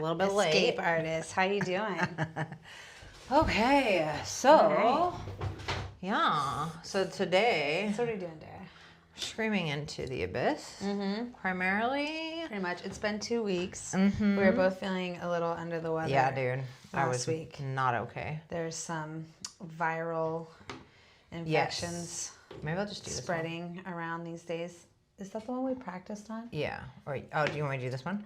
little bit late. Escape artist. How you doing? Okay, so yeah, so today, So what are you doing, Dara? screaming into the abyss, primarily. Pretty much. It's been 2 weeks. Mm-hmm. We were both feeling a little under the weather. Yeah, dude, I last was week. not okay. There's some viral infections Maybe I'll just do this one. spreading around these days. Is that the one we practiced on? Yeah. Or do you want me to do this one?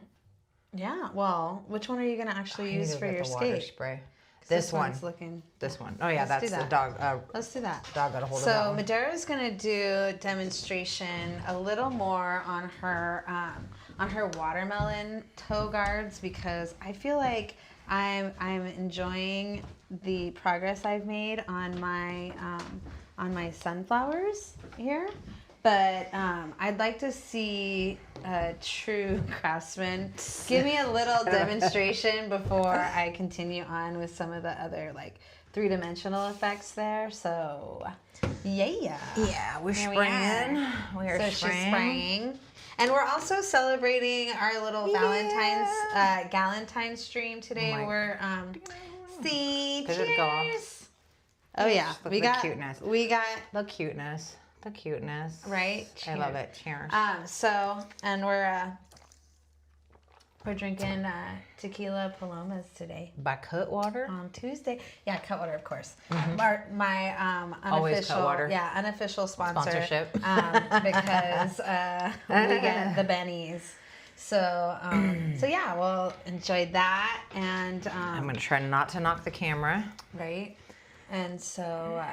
Yeah. Well, which one are you going to actually use for your water skate? spray. This one. one's looking. This one. Oh yeah, Let's do that's the that. dog. Let's do that. Dog got a hold of So that one. Madera's gonna do demonstration a little more on her watermelon toe guards because I feel like I'm enjoying the progress I've made on my sunflowers here. But I'd like to see a true craftsman give me a little demonstration before I continue on with some of the other like three-dimensional effects there. So, yeah. Yeah, we're Here we spraying. are. We are So she's spraying. spraying. And we're also celebrating our little Galentine stream today. Oh my- We're see, Does it go off? cheers. Oh yeah, Look we at the got cuteness. We got The cuteness. The cuteness. right. I love it. Cheers. And we're drinking tequila palomas today By Cutwater. on Tuesday. Yeah, Cutwater, of course. Mm-hmm. My Always unofficial, Cutwater. unofficial Sponsorship. because we get the bennies. So yeah, we'll enjoy that and I'm gonna try not to knock the camera. right, and so.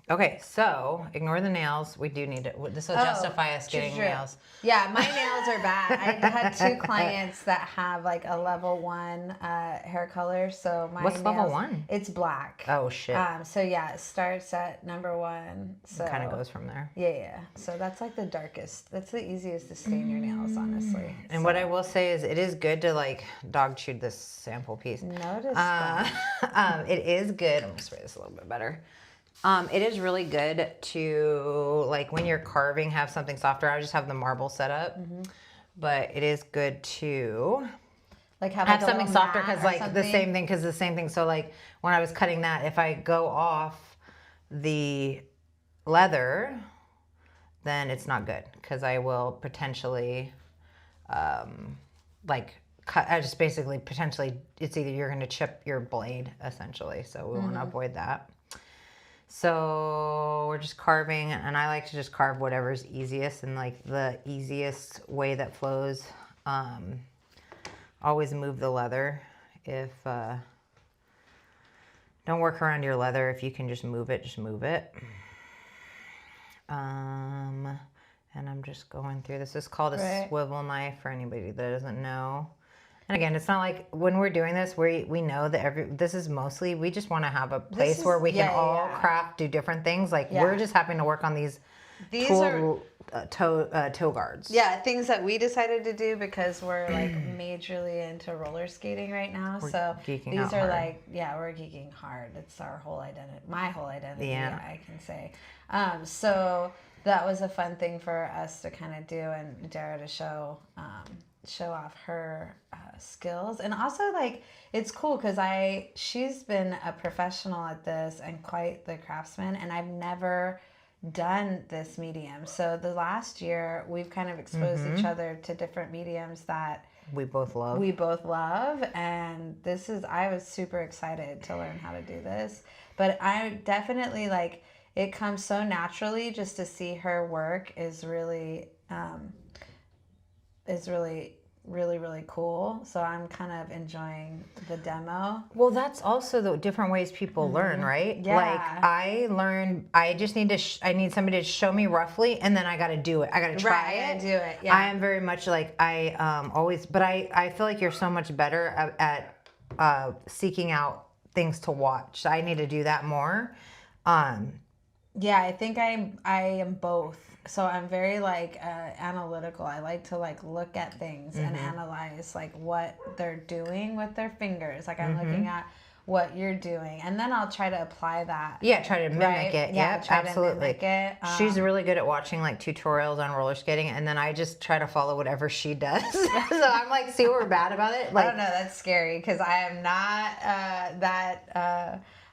Okay, so ignore the nails. We do need to. This will justify us getting true. nails. Yeah, my nails are bad. I had 2 clients that have like a level 1 hair color. So my What's nails, level 1? It's black. Oh shit! So yeah, it starts at number 1. So Kind of goes from there. Yeah. So that's like the darkest. That's the easiest to stain your nails, honestly. And what I will say is, it is good to like dog chew this sample piece. Notice that. It is good. I'm gonna spray this a little bit better. It is really good to, like, when you're carving, have something softer. I just have the marble set up, but it is good to Like have have like a something little softer mat because, or like, something. the same thing. So, like, when I was cutting that, if I go off the leather, then it's not good because I will potentially, like, cut. I just basically potentially, it's either you're going to chip your blade essentially. So we want to avoid that. So we're just carving, and I like to just carve whatever's easiest and like the easiest way that flows. Always move the leather. If don't work around your leather. If you can just move it, just move it. And I'm just going through this. This is called a swivel knife for anybody that doesn't know. And again, it's not like when we're doing this, we know that this is mostly, we just want to have a place where we can all craft, do different things. Like we're just having to work on these are toe guards. Yeah, things that we decided to do because we're like majorly into roller skating right now. So these are hard. like, we're geeking hard. It's our whole identity, my whole identity, I can say. So that was a fun thing for us to kind of do, and Dara to show off her skills. And also, like, it's cool because she's been a professional at this and quite the craftsman, and I've never done this medium. So the last year we've kind of exposed each other to different mediums that we both love. And I was super excited to learn how to do this. But I definitely, like, it comes so naturally just to see her work is really really, really cool. So I'm kind of enjoying the demo. Well, that's also the different ways people learn, right? Yeah. Like I just need I need somebody to show me roughly, and then I got to do it. I got to try it. Do it. Yeah. I am very much like, always, but I feel like you're so much better at seeking out things to watch. I need to do that more. Yeah, I think I am both. So I'm very like analytical. I like to like look at things and analyze like what they're doing with their fingers. Like I'm looking at what you're doing, and then I'll try to apply that. Yeah, try to mimic it. Yeah, Yep, try absolutely. to mimic it. She's really good at watching like tutorials on roller skating, and then I just try to follow whatever she does. So I'm like super bad about it. Like, I don't know. That's scary because I am not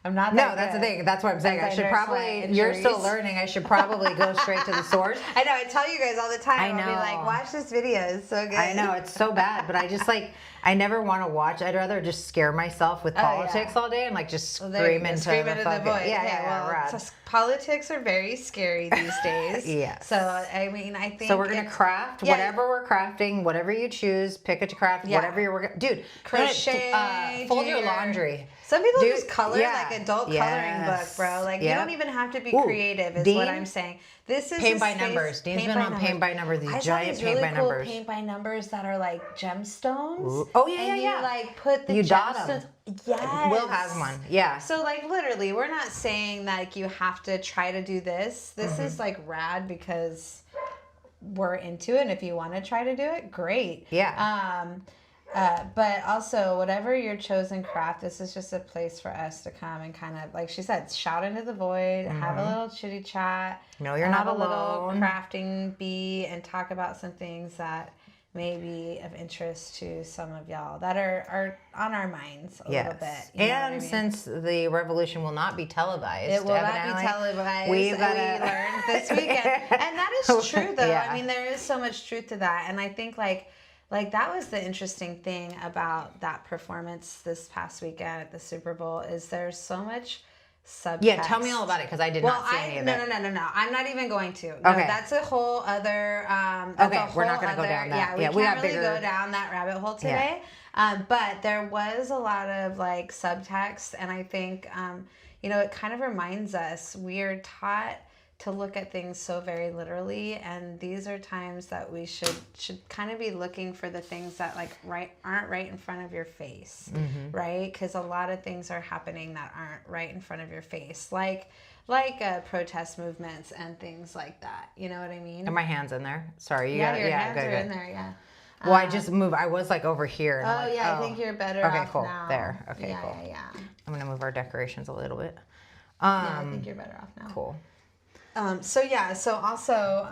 I'm not no, that that's the good. thing. That's what I'm saying. I should nurse probably. my You're still injuries. learning. I should probably go straight to the source. I know. I tell you guys all the time. I I'll be know. like, watch this video. It's so good. I know it's so bad, but I just like I never want to watch. I'd rather just scare myself with politics all day and like just scream into the void. Well, rad. politics are very scary these days. Yes. So I mean, I think. So we're gonna craft whatever we're crafting, whatever you choose. Pick it to craft, whatever you're working. Dude, crochet. Fold your laundry. Some people just color like adult coloring book, bro. Like you don't even have to be creative. Is what I'm saying. This is paint by numbers. Dean's been on paint by numbers. These giant paint by numbers. Paint by numbers that are like gemstones. Ooh. Oh yeah, and yeah. You like put the you gemstones. dot them. Yes. Will has one. Yeah. So like literally, we're not saying that like, you have to try to do this. This is like rad because we're into it. And if you want to try to do it, great. Yeah. But also, whatever your chosen craft, this is just a place for us to come and kind of, like she said, shout into the void, have a little chitty chat. No, you're not alone. A little crafting bee and talk about some things that may be of interest to some of y'all that are on our minds a little bit. And since the revolution will not be televised, it will not be televised. We learned this weekend, and that is true though. I mean, there is so much truth to that, and I think like that was the interesting thing about that performance this past weekend at the Super Bowl is there's so much subtext. Yeah, tell me all about it because I did not see any of it. No. I'm not even going to. No, okay. That's a whole other. We're not going to go down that. Yeah, we can't really go down that rabbit hole today. Yeah. But there was a lot of like subtext, and I think it kind of reminds us we are taught to look at things so very literally, and these are times that we should kind of be looking for the things that like aren't right in front of your face, right? Because a lot of things are happening that aren't right in front of your face, like protest movements and things like that. You know what I mean? Are my hands in there? Sorry, your hands are in there. Yeah. Well, I just moved. I was like over here. And I think you're better off cool. now. There. Okay, cool. Yeah. I'm gonna move our decorations a little bit. I think you're better off now. Cool. So also,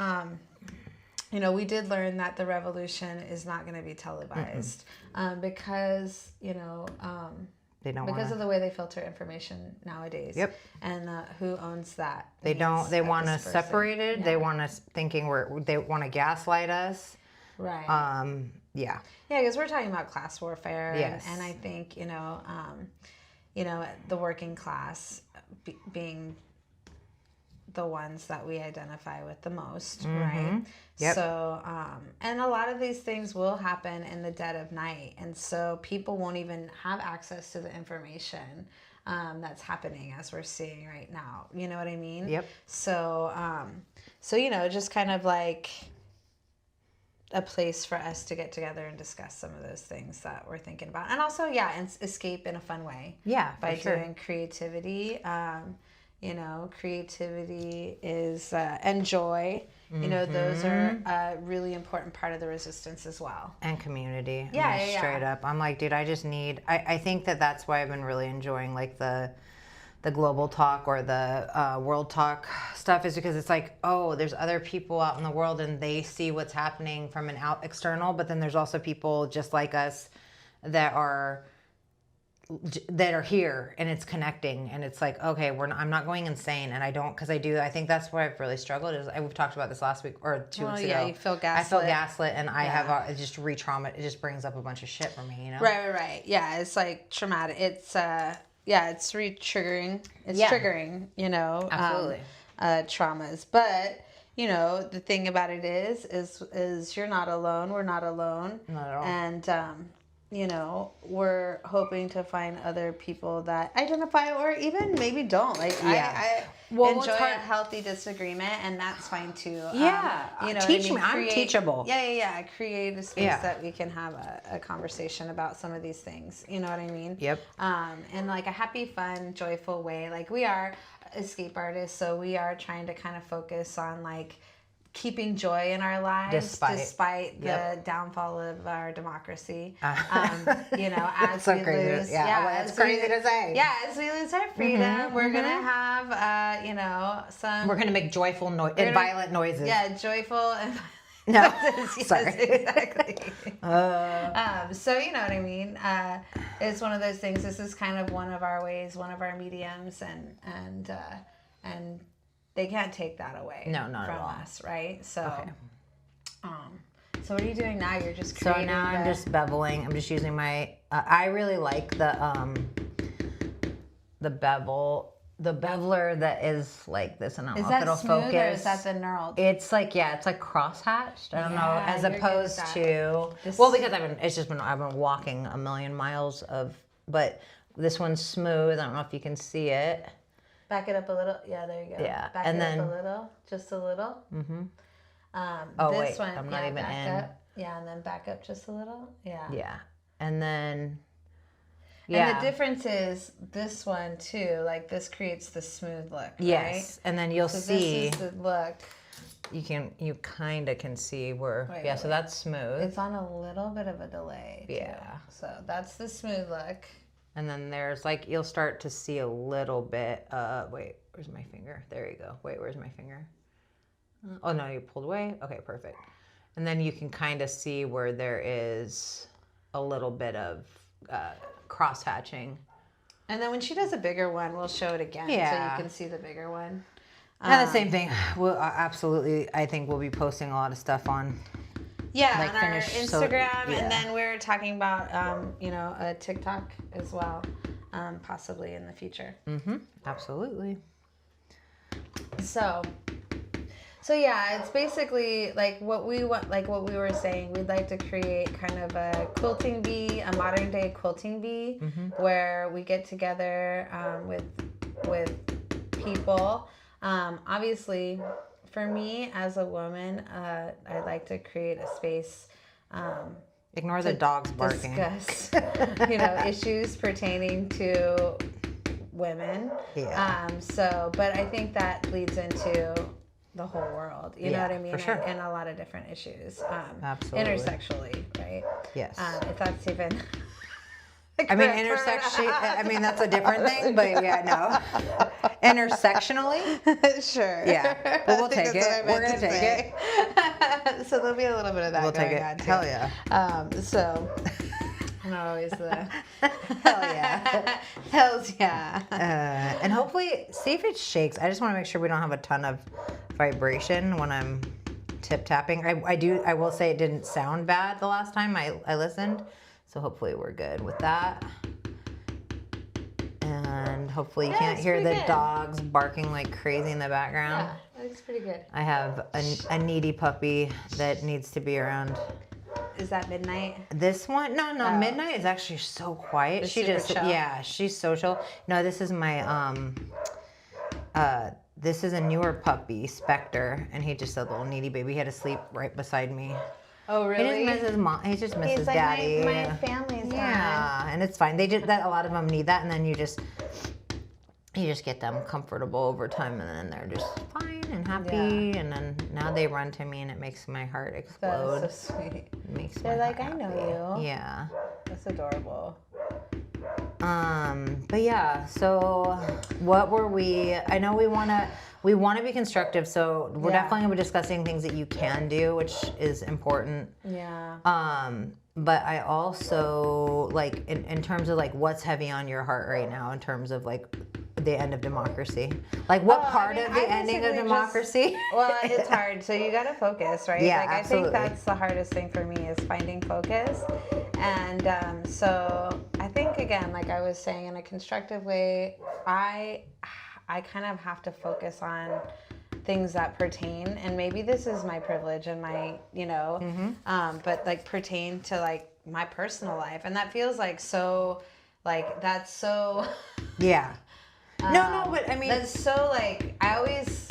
we did learn that the revolution is not going to be televised because, they don't because of the way they filter information nowadays. Yep. And who owns that? They don't. They want us separated. Yeah. They want us thinking they want to gaslight us. Right. Yeah. Yeah, because we're talking about class warfare. Yes. And I think the working class being the ones that we identify with the most, right? Yep. So, and a lot of these things will happen in the dead of night, and so people won't even have access to the information that's happening as we're seeing right now. You know what I mean? Yep. So, just kind of like a place for us to get together and discuss some of those things that we're thinking about, and also, and escape in a fun way. Yeah, by doing creativity. Creativity is and joy. Those are a really important part of the resistance as well. And community. Straight up. I'm like, dude, I just need. I think that's why I've been really enjoying like the global talk or the world talk stuff, is because it's like, oh, there's other people out in the world and they see what's happening from an external, but then there's also people just like us that are here, and it's connecting, and it's like, okay, I'm not going insane, and I think that's where I've really struggled is we've talked about this last week or 2 weeks ago. You feel gaslit. I feel gaslit, and I have it just re-trauma. It just brings up a bunch of shit for me, Right. Yeah, it's like traumatic. It's it's re-triggering. It's triggering, absolutely, traumas, but. The thing about it is you're not alone. We're not alone. Not at all. And we're hoping to find other people that identify or even maybe don't. Like, I enjoy a healthy disagreement, and that's fine too. Yeah. Teach me. I'm teachable. Yeah. Create a space that we can have a conversation about some of these things. You know what I mean? Yep. In like a happy, fun, joyful way. Like, we are escape artists, so we are trying to kind of focus on like keeping joy in our lives despite the downfall of our democracy. You know, as so we crazy. lose, It's crazy to say. Yeah, as we lose our freedom, we're gonna have, you know, We're gonna make joyful and violent noises. Yeah, joyful and no, yes, sorry, exactly. So you know what I mean. It's one of those things. This is kind of one of our ways, one of our mediums, and they can't take that away. No, not from at all. us, right? So, so what are you doing now? You're just creating. So now I'm just beveling. I'm just using my. I really like the bevel. The beveler that is like this, and I don't know if it'll focus. Or is that the knurled? It's like it's like cross-hatched. I don't know, as opposed to because I've been walking a million miles but this one's smooth. I don't know if you can see it. Back it up a little. Yeah, there you go. Yeah, back it up a little, just a little. Mm-hmm. This one, I'm not even in. Up. Yeah, and then back up just a little. Yeah. Yeah, and then. Yeah. And the difference is this one too, like this creates the smooth look, yes. Right? And then you'll see. This is the look. You kind of can see where, so that's smooth. It's on a little bit of a delay too. Yeah. So that's the smooth look. And then there's like, you'll start to see a little bit, wait, where's my finger? There you go. Wait, where's my finger? Oh no, you pulled away? Okay, perfect. And then you can kind of see where there is a little bit of, cross-hatching. And then when she does a bigger one, we'll show it again so you can see the bigger one. And the same thing. We'll absolutely, I think we'll be posting a lot of stuff on on our Instagram, and then we're talking about you know, a TikTok as well, possibly in the future. Mm-hmm. Absolutely. So yeah, it's basically like what we want, like what we were saying. We'd like to create kind of a quilting bee, a modern day quilting bee, where we get together with people. Obviously, for me as a woman, I like to create a space. Ignore the dogs barking. Discuss, you know, issues pertaining to women. Yeah. But I think that bleeds into the whole world, you know what I mean? For sure. And a lot of different issues. Absolutely. Intersexually, right? Yes. If that's even. I mean, I mean, that's a different thing, but no. Intersectionally? Sure. Yeah. But we'll take it. We're going to take it. So there'll be a little bit of that going on, too. Hell yeah. I'm always the hell yeah. Hells yeah. And hopefully, see if it shakes. I just want to make sure we don't have a ton of vibration when I'm tip tapping. I will say it didn't sound bad the last time I listened. So hopefully we're good with that. And hopefully you can't hear the dogs barking like crazy in the background. Yeah, looks pretty good. I have a needy puppy that needs to be around. Is that Midnight? This one? No. Oh. Midnight is actually so quiet. She's social. No, this is my this is a newer puppy, Spectre, and he just a little needy baby. He had to sleep right beside me. Oh, really? He just misses mom. He just misses daddy. My family's gone. Yeah, and it's fine. They did that. A lot of them need that, and then you just get them comfortable over time, and then they're just fine and happy. And then now they run to me, and it makes my heart explode. That's so sweet. They're like, I know you. Yeah. That's adorable. But yeah, so what were we? I know we want to be constructive, so we're definitely going to be discussing things that you can do, which is important. Yeah. But I also like in terms of like what's heavy on your heart right now in terms of like the end of democracy. Like what part of the ending of democracy? Well, it's hard. So you got to focus, right? Yeah, like absolutely. I think that's the hardest thing for me is finding focus. And so I think again, like I was saying, in a constructive way, I kind of have to focus on things that pertain, and maybe this is my privilege and my, you know, but like pertain to like my personal life, and that feels like so, like that's so. Yeah. No, but I mean that's so like I always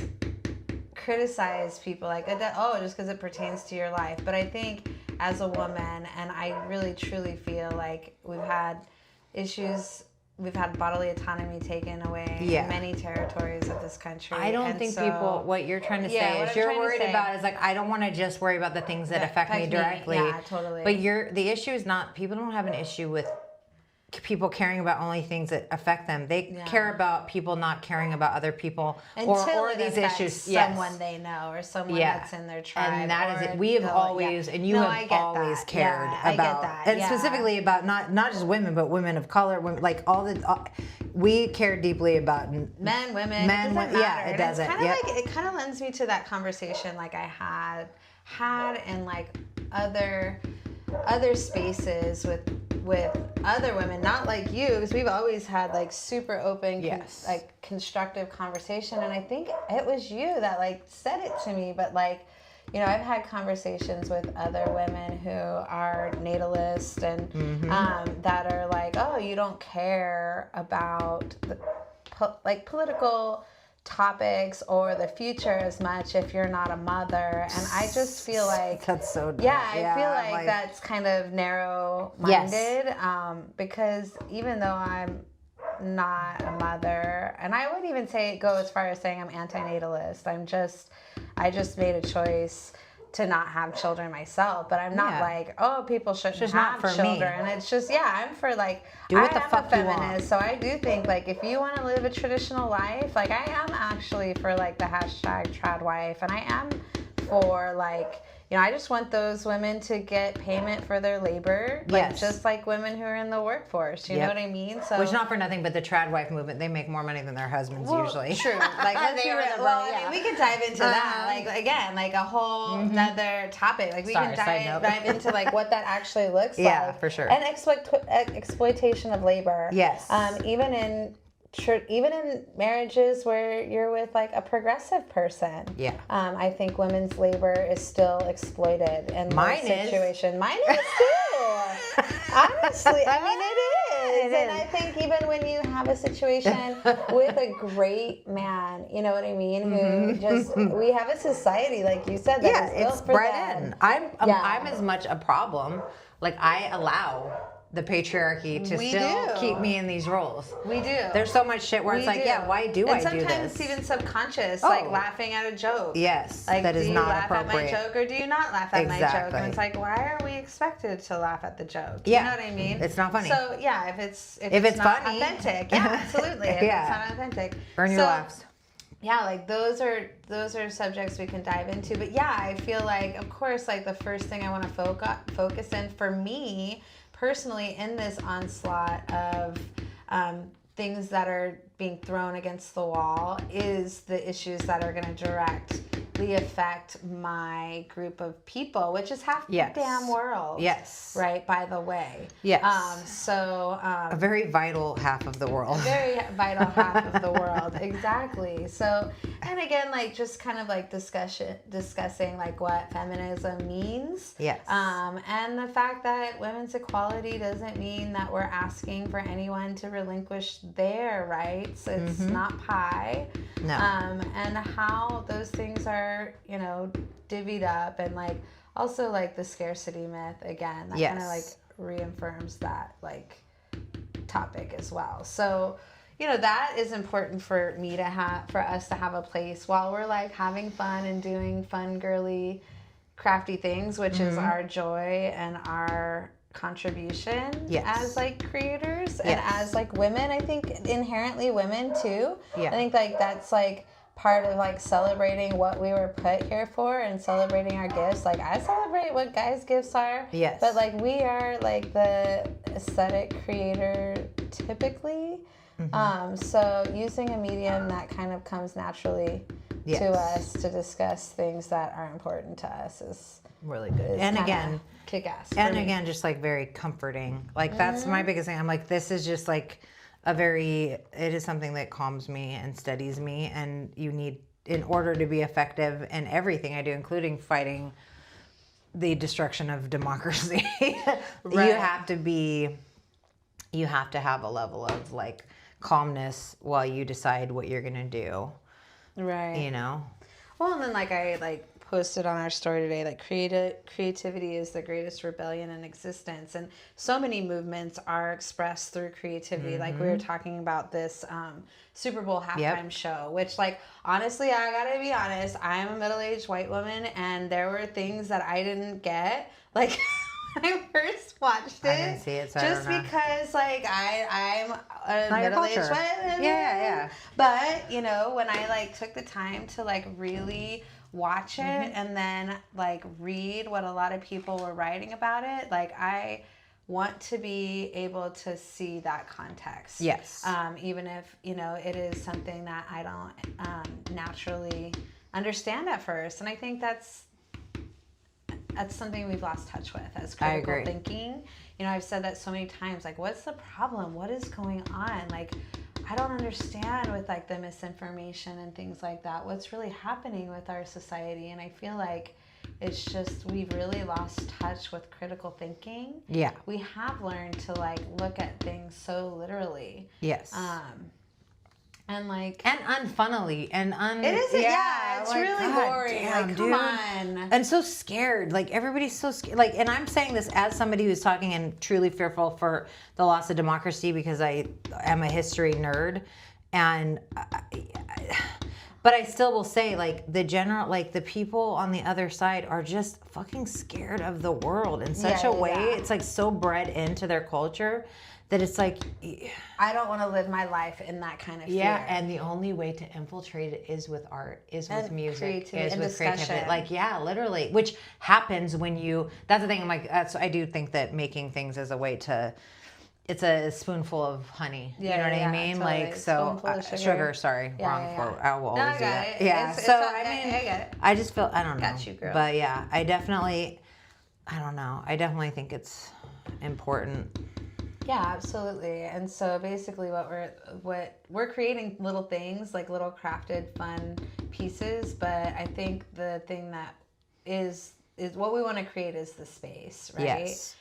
criticize people like that. Oh, just because it pertains to your life, but I think as a woman, and I really truly feel like we've had issues we've had bodily autonomy taken away in many territories of this country. I don't think people, what you're trying to say is you're worried about is like, I don't want to just worry about the things that affect me directly. Yeah, totally. But the issue is not, people don't have an issue with people caring about only things that affect them. They care about people not caring about other people or these issues. Someone they know or someone that's in their tribe. And that is it. We have always, and you have always cared about, and specifically about not just women, but women of color, women, like we care deeply about men, women. Yeah, it doesn't. It kind of lends me to that conversation like I had in like other spaces with other women, not like you, because we've always had like super open, like constructive conversation. And I think it was you that like said it to me, but like, you know, I've had conversations with other women who are natalist and that are like, oh, you don't care about the political topics or the future as much if you're not a mother. And I just feel like that's so dumb. I feel like that's kind of narrow-minded, because even though I'm not a mother, and I wouldn't even go as far as saying I'm anti-natalist. I just made a choice to not have children myself, but I'm not like, oh, people shouldn't have children. And it's just, I'm for like, do what the fuck I'm a you want. feminist, so I do think like if you want to live a traditional life, like I am actually for like the hashtag trad wife, and I am for like, you know, I just want those women to get payment for their labor, like just like women who are in the workforce. You know what I mean? So, which, not for nothing, but the trad wife movement, they make more money than their husbands usually. True. Like let's be real. Well, I mean, we could dive into that. Like again, like a whole another topic. Like we can dive into like what that actually looks like. Yeah, for sure. And exploitation of labor. Yes. Even in marriages where you're with like a progressive person, I think women's labor is still exploited in mine situation. Mine is too. Honestly, I mean it is. And I think even when you have a situation with a great man, you know what I mean, who just we have a society like you said that is built for bred them. in. I'm as much a problem. Like I allow the patriarchy to still keep me in these roles. We do. There's so much shit where it's like, why do I do this? And sometimes even subconscious, like laughing at a joke. Yes, like, that is not appropriate. Do you laugh at my joke or do you not laugh at my joke? And it's like, why are we expected to laugh at the joke? You know what I mean? It's not funny. So if it's not funny, authentic, absolutely. If it's not authentic, burn your laughs. Yeah, like those are subjects we can dive into. But I feel like, of course, like the first thing I want to focus in for me personally in this onslaught of things that are being thrown against the wall is the issues that are going to directly affect my group of people, which is half the damn world. Yes. Right, by the way. Yes. A very vital half of the world. A very vital half of the world. Exactly. So, and again, like just kind of like discussing like what feminism means. Yes. And the fact that women's equality doesn't mean that we're asking for anyone to relinquish their rights. It's not pie. No. And how those things are, you know, divvied up, and like also like the scarcity myth again. That kind of like reaffirms that like topic as well. So, you know, that is important for me to have, for us to have a place while we're like having fun and doing fun, girly, crafty things, which is our joy and our contribution as like creators and as like women. I think inherently women too. I think like that's like part of like celebrating what we were put here for and celebrating our gifts. Like I celebrate what guys' gifts are. Yes. But like we are like the aesthetic creator typically. So using a medium that kind of comes naturally to us to discuss things that are important to us is really good. And again, kick-ass. And again, just like very comforting. Like that's my biggest thing. I'm like, this is just like it is something that calms me and steadies me. And you need, in order to be effective in everything I do, including fighting the destruction of democracy, you have to have a level of like calmness while you decide what you're going to do. Right. You know? Well, and then like I like posted on our story today that creativity is the greatest rebellion in existence, and so many movements are expressed through creativity. Like we were talking about this Super Bowl halftime show, which, like, honestly, I gotta be honest, I'm a middle-aged white woman, and there were things that I didn't get, like. When I first watched it, I didn't see it, so just I don't know. because, like, I'm a middle-aged white woman. Yeah. But, you know, when I, like, took the time to, like, really watch it and then, like, read what a lot of people were writing about it, like, I want to be able to see that context. Yes. Even if, you know, it is something that I don't naturally understand at first. And I think that's something we've lost touch with as critical thinking. You know, I've said that so many times, like, what's the problem? What is going on? Like, I don't understand with, like, the misinformation and things like that. What's really happening with our society? And I feel like it's just, we've really lost touch with critical thinking. Yeah. We have learned to, like, look at things so literally. Yes. And, like, and unfunnily and it is, it's like, really boring. Damn, like, come on. And so scared. Like, everybody's so scared. Like, and I'm saying this as somebody who's talking and truly fearful for the loss of democracy because I am a history nerd, and but I still will say, like, the people on the other side are just fucking scared of the world in such a way. It's like so bred into their culture that it's like, I don't want to live my life in that kind of fear. Yeah, and the only way to infiltrate it is with art, is with music, is with creativity. Like, yeah, literally, which happens when you. That's the thing. I'm like, I do think that making things is a way to. It's a spoonful of honey. You know what I mean? Totally. Like, so sugar. Sorry, wrong quote. I will always do that. Yeah. I mean, I just feel, I don't know. Got you, girl. But yeah, I definitely think it's important. Yeah, absolutely. And so basically what we're creating little things, like little crafted fun pieces, but I think the thing that is what we want to create is the space, right? Yes.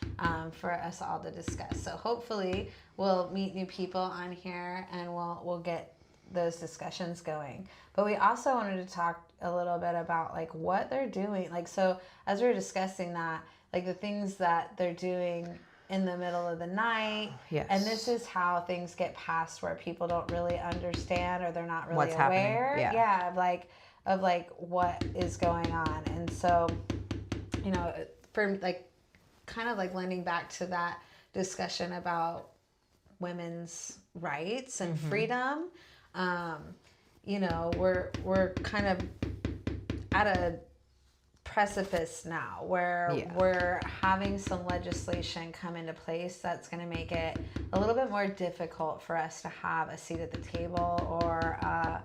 For us all to discuss. So hopefully we'll meet new people on here and we'll get those discussions going. But we also wanted to talk a little bit about, like, what they're doing. Like, so as we were discussing that, like, the things that they're doing in the middle of the night. Yes. And this is how things get passed where people don't really understand or they're not really What's aware. happening. Yeah. Of what is going on. And so, you know, for, like, kind of like lending back to that discussion about women's rights and freedom, you know, we're kind of at a precipice now where we're having some legislation come into place that's going to make it a little bit more difficult for us to have a seat at the table or a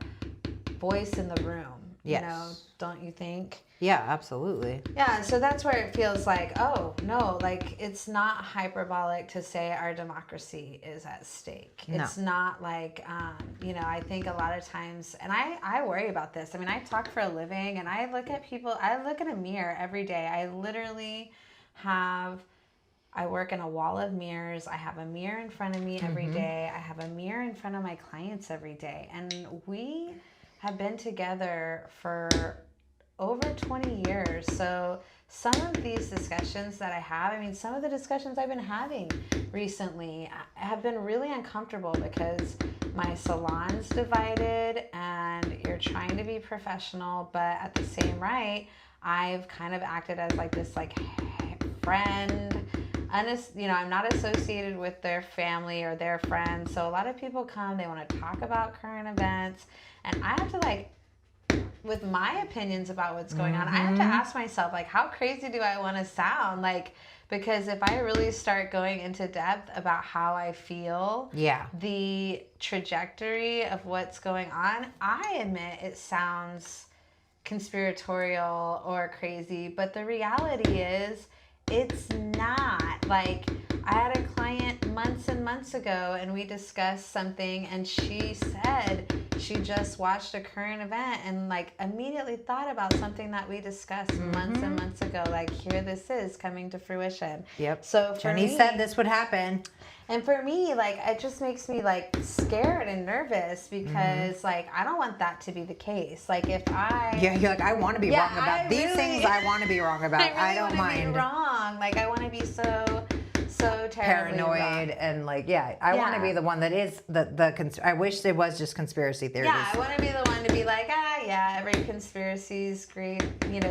voice in the room. Yes. You know, don't you think? Yeah, absolutely. Yeah, so that's where it feels like, oh, no, like, it's not hyperbolic to say our democracy is at stake. No. It's not like, you know, I think a lot of times, and I worry about this. I mean, I talk for a living, and I look at people, I look in a mirror every day. I literally I work in a wall of mirrors. I have a mirror in front of me every day. I have a mirror in front of my clients every day. And we have been together for over 20 years. So some of these discussions that I have, I mean, some of the discussions I've been having recently have been really uncomfortable because my salon's divided and you're trying to be professional, but at the same right, I've kind of acted as like this, like, friend. You know, I'm not associated with their family or their friends. So a lot of people come, they want to talk about current events, and I have to, like, with my opinions about what's going on, I have to ask myself, like, how crazy do I want to sound? Like, because if I really start going into depth about how I feel, the trajectory of what's going on, I admit it sounds conspiratorial or crazy, but the reality is it's not. Like, I had a client months and months ago, and we discussed something, and she said she just watched a current event and like immediately thought about something that we discussed months and months ago. Like, here this is coming to fruition. Yep. So for Jenny me, said this would happen. and for me, like, it just makes me like scared and nervous because like I don't want that to be the case. Like, if you're like, I want to be wrong about these things. I want to be wrong about. I don't mind. Be wrong. Like, I want to be so terribly paranoid wrong. And like, I want to be the one that is I wish it was just conspiracy theories. Yeah, I want to be the one to be like, every conspiracy is great,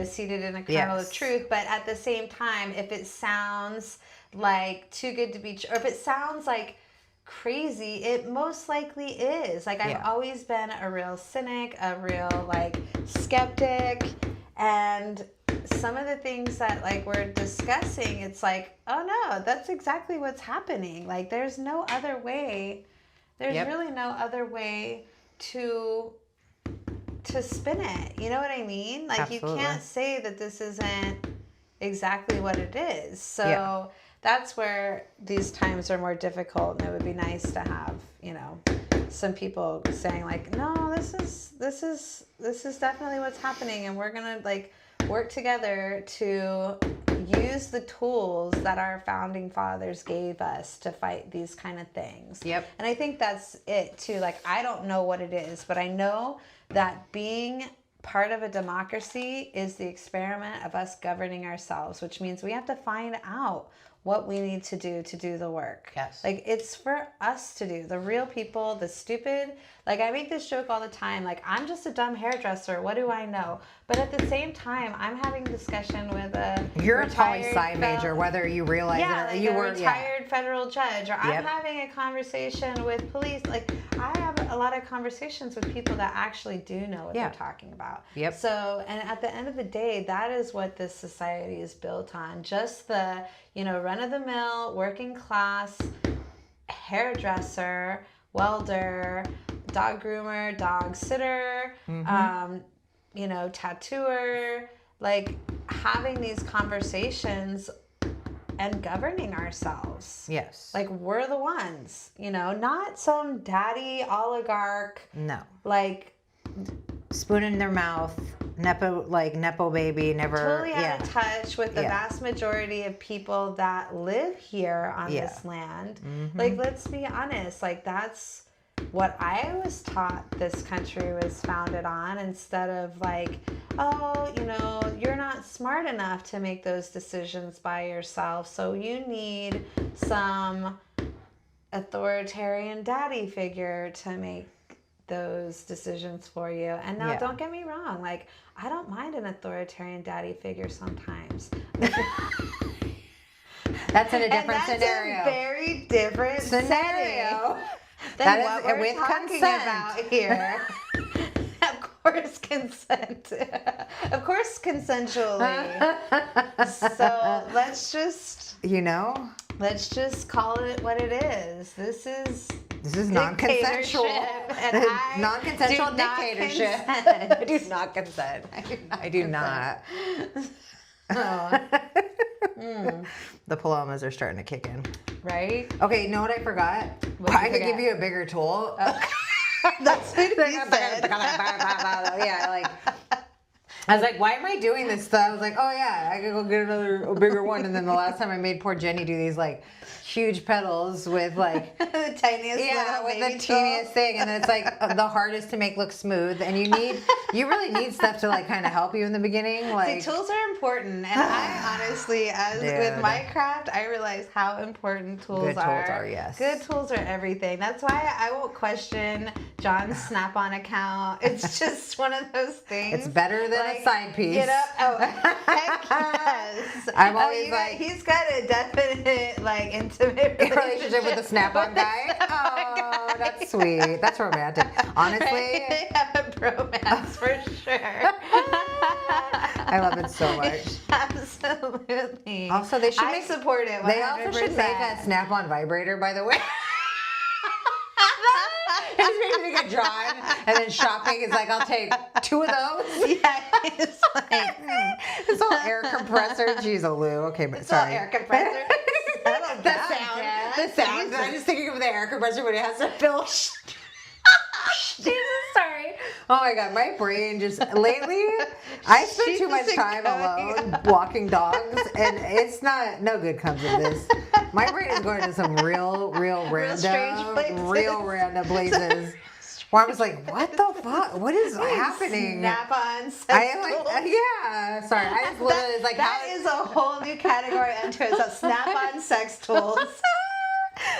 seated in a kernel of truth. But at the same time, if it sounds like too good to be true, or if it sounds like crazy, it most likely is. Like, I've always been a real cynic, a real like skeptic, and some of the things that like we're discussing, it's like, oh no, that's exactly what's happening. Like, there's no other way. There's really no other way to spin it. You know what I mean? Like, Absolutely. You can't say that this isn't exactly what it is. So that's where these times are more difficult, and it would be nice to have, some people saying like, no, this is definitely what's happening, and we're gonna like work together to use the tools that our founding fathers gave us to fight these kind of things. Yep. And I think that's it too. Like, I don't know what it is, but I know that being part of a democracy is the experiment of us governing ourselves, which means we have to find out what we need to do the work. Yes. Like, it's for us to do. The real people, the stupid. Like, I make this joke all the time. Like, I'm just a dumb hairdresser. What do I know? But at the same time, I'm having discussion with a You're a poli-sci major, whether you realize it or like you a were retired federal judge, or I'm having a conversation with police. Like, I have a lot of conversations with people that actually do know what they're talking about. Yep. So, and at the end of the day, that is what this society is built on. Just the, run-of-the-mill, working class, hairdresser, welder, dog groomer, dog sitter, tattooer, like having these conversations and governing ourselves. Yes. Like, we're the ones, not some daddy oligarch. No. Like, spoon in their mouth, nepo baby, never. Totally out of touch with the vast majority of people that live here on this land. Mm-hmm. Like, let's be honest. Like, that's what I was taught this country was founded on, instead of like, oh, you're not smart enough to make those decisions by yourself, so you need some authoritarian daddy figure to make those decisions for you. And now, don't get me wrong, like, I don't mind an authoritarian daddy figure sometimes. That's in a different scenario. That's a very different scenario. That what is we're with talking consent about here. Of course, consent. Of course, consensually. So let's just, let's just call it what it is. This is non-consensual. And non-consensual dictatorship. I do not consent. I do not. The palomas are starting to kick in. Right? Okay, you know what I forgot? I could give you a bigger tool. That's what he said. I was like, why am I doing this stuff? I was like, oh yeah, I could go get a bigger one. And then the last time I made poor Jenny do these like huge pedals with like the tiniest teeniest thing, and it's like the hardest to make look smooth. And you really need stuff to like kind of help you in the beginning. Like, see, tools are important, and I honestly, with my craft, I realize how important tools are. Good tools are, yes. Good tools are everything. That's why I won't question John's Snap-on account. It's just one of those things. It's better than a side piece. Get up! Oh, heck yes. I'm always he's got a definite like intimate relationship with the Snap-on guy. Oh, that's sweet. That's romantic. Honestly, they have a bromance for sure. I love it so much. Absolutely. Also, they should support it. 100%. They also should make a Snap-on vibrator, by the way. It just makes me think of John, and then shopping is like, I'll take 2 of those. Yeah, it's like this whole air compressor. Geez, Lou. Okay, but it's sorry. All air compressor. The sound. the sound. I'm just thinking of the air compressor when it has to fill. Jesus, sorry. Oh my God, my brain just lately. I spend too much time alone walking dogs, and it's no good comes of this. My brain is going to some real random places. Where I was like, what the fuck? What is happening? Snap-on sex I am like, tools. yeah. Sorry, I just literally was like, that is a whole new category unto itself. Snap-on sex tools.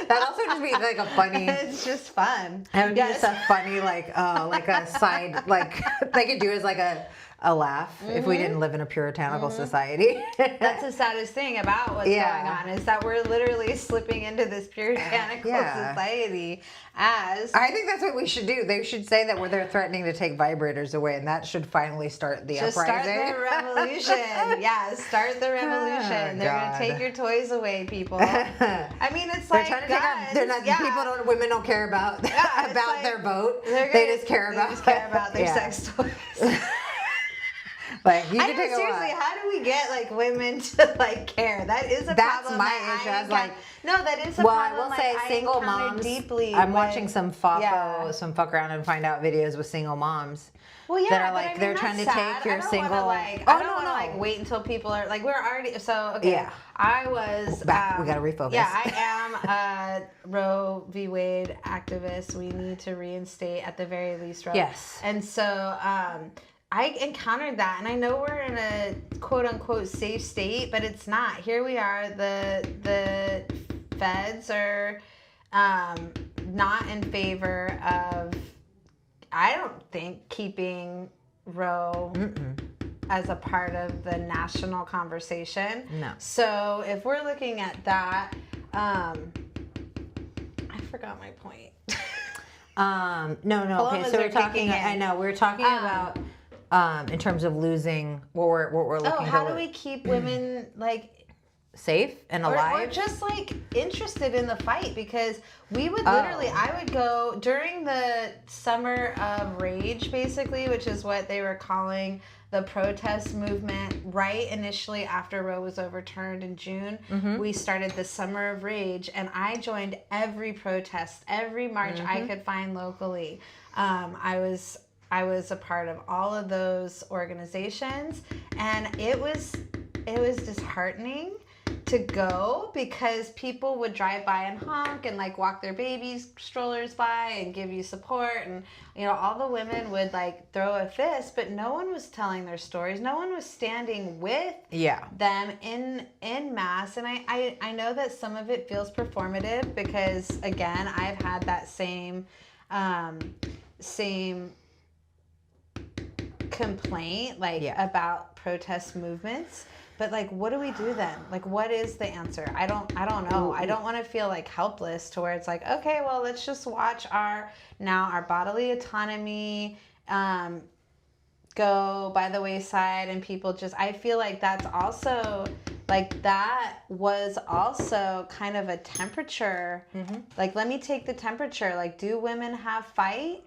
That also just be like a funny. It's just fun. It would be just a funny like a side like they could do as like a laugh if we didn't live in a puritanical society. That's the saddest thing about what's going on is that we're literally slipping into this puritanical society as... I think that's what we should do. They should say that they're threatening to take vibrators away, and that should finally start the uprising. Start the revolution. Yeah, start the revolution. They're going to take your toys away, people. I mean, it's like they're trying to take women don't care about about their vote. They just care about their sex toys. Like you I know, seriously, how do we get like women to like care? That is a problem. My issue. I was like, no, that is a problem. I will say single moms. Deeply I'm watching some fuck around and find out videos with single moms. Well, yeah, that are like they're trying to take your single. I don't want to like wait until people are like we're already okay. Yeah. I was back. We got to refocus. Yeah, I am a Roe v. Wade activist. We need to reinstate at the very least Roe. Yes. And so I encountered that, and I know we're in a quote-unquote safe state, but it's not. Here we are. The feds are not in favor of, I don't think, keeping Roe as a part of the national conversation. No. So if we're looking at that, I forgot my point. No. Okay, so we're talking. I know we're talking about. In terms of losing what we're looking how do we keep women like safe and alive or just like interested in the fight? Because we would literally I would go during the summer of rage, basically, which is what they were calling the protest movement right initially after Roe was overturned in June. We started the summer of rage, and I joined every protest, every march I could find locally. I was a part of all of those organizations, and it was disheartening to go because people would drive by and honk and like walk their babies strollers by and give you support, and all the women would like throw a fist, but no one was telling their stories. No one was standing with them in mass. And I know that some of it feels performative because again I've had that same complaint about protest movements, but like what do we do then? Like what is the answer? I don't know. I don't want to feel like helpless to where it's like, okay, well, let's just watch our bodily autonomy go by the wayside, and people just, I feel like that's also like that was also kind of a temperature. Like let me take the temperature. Like, do women have fight?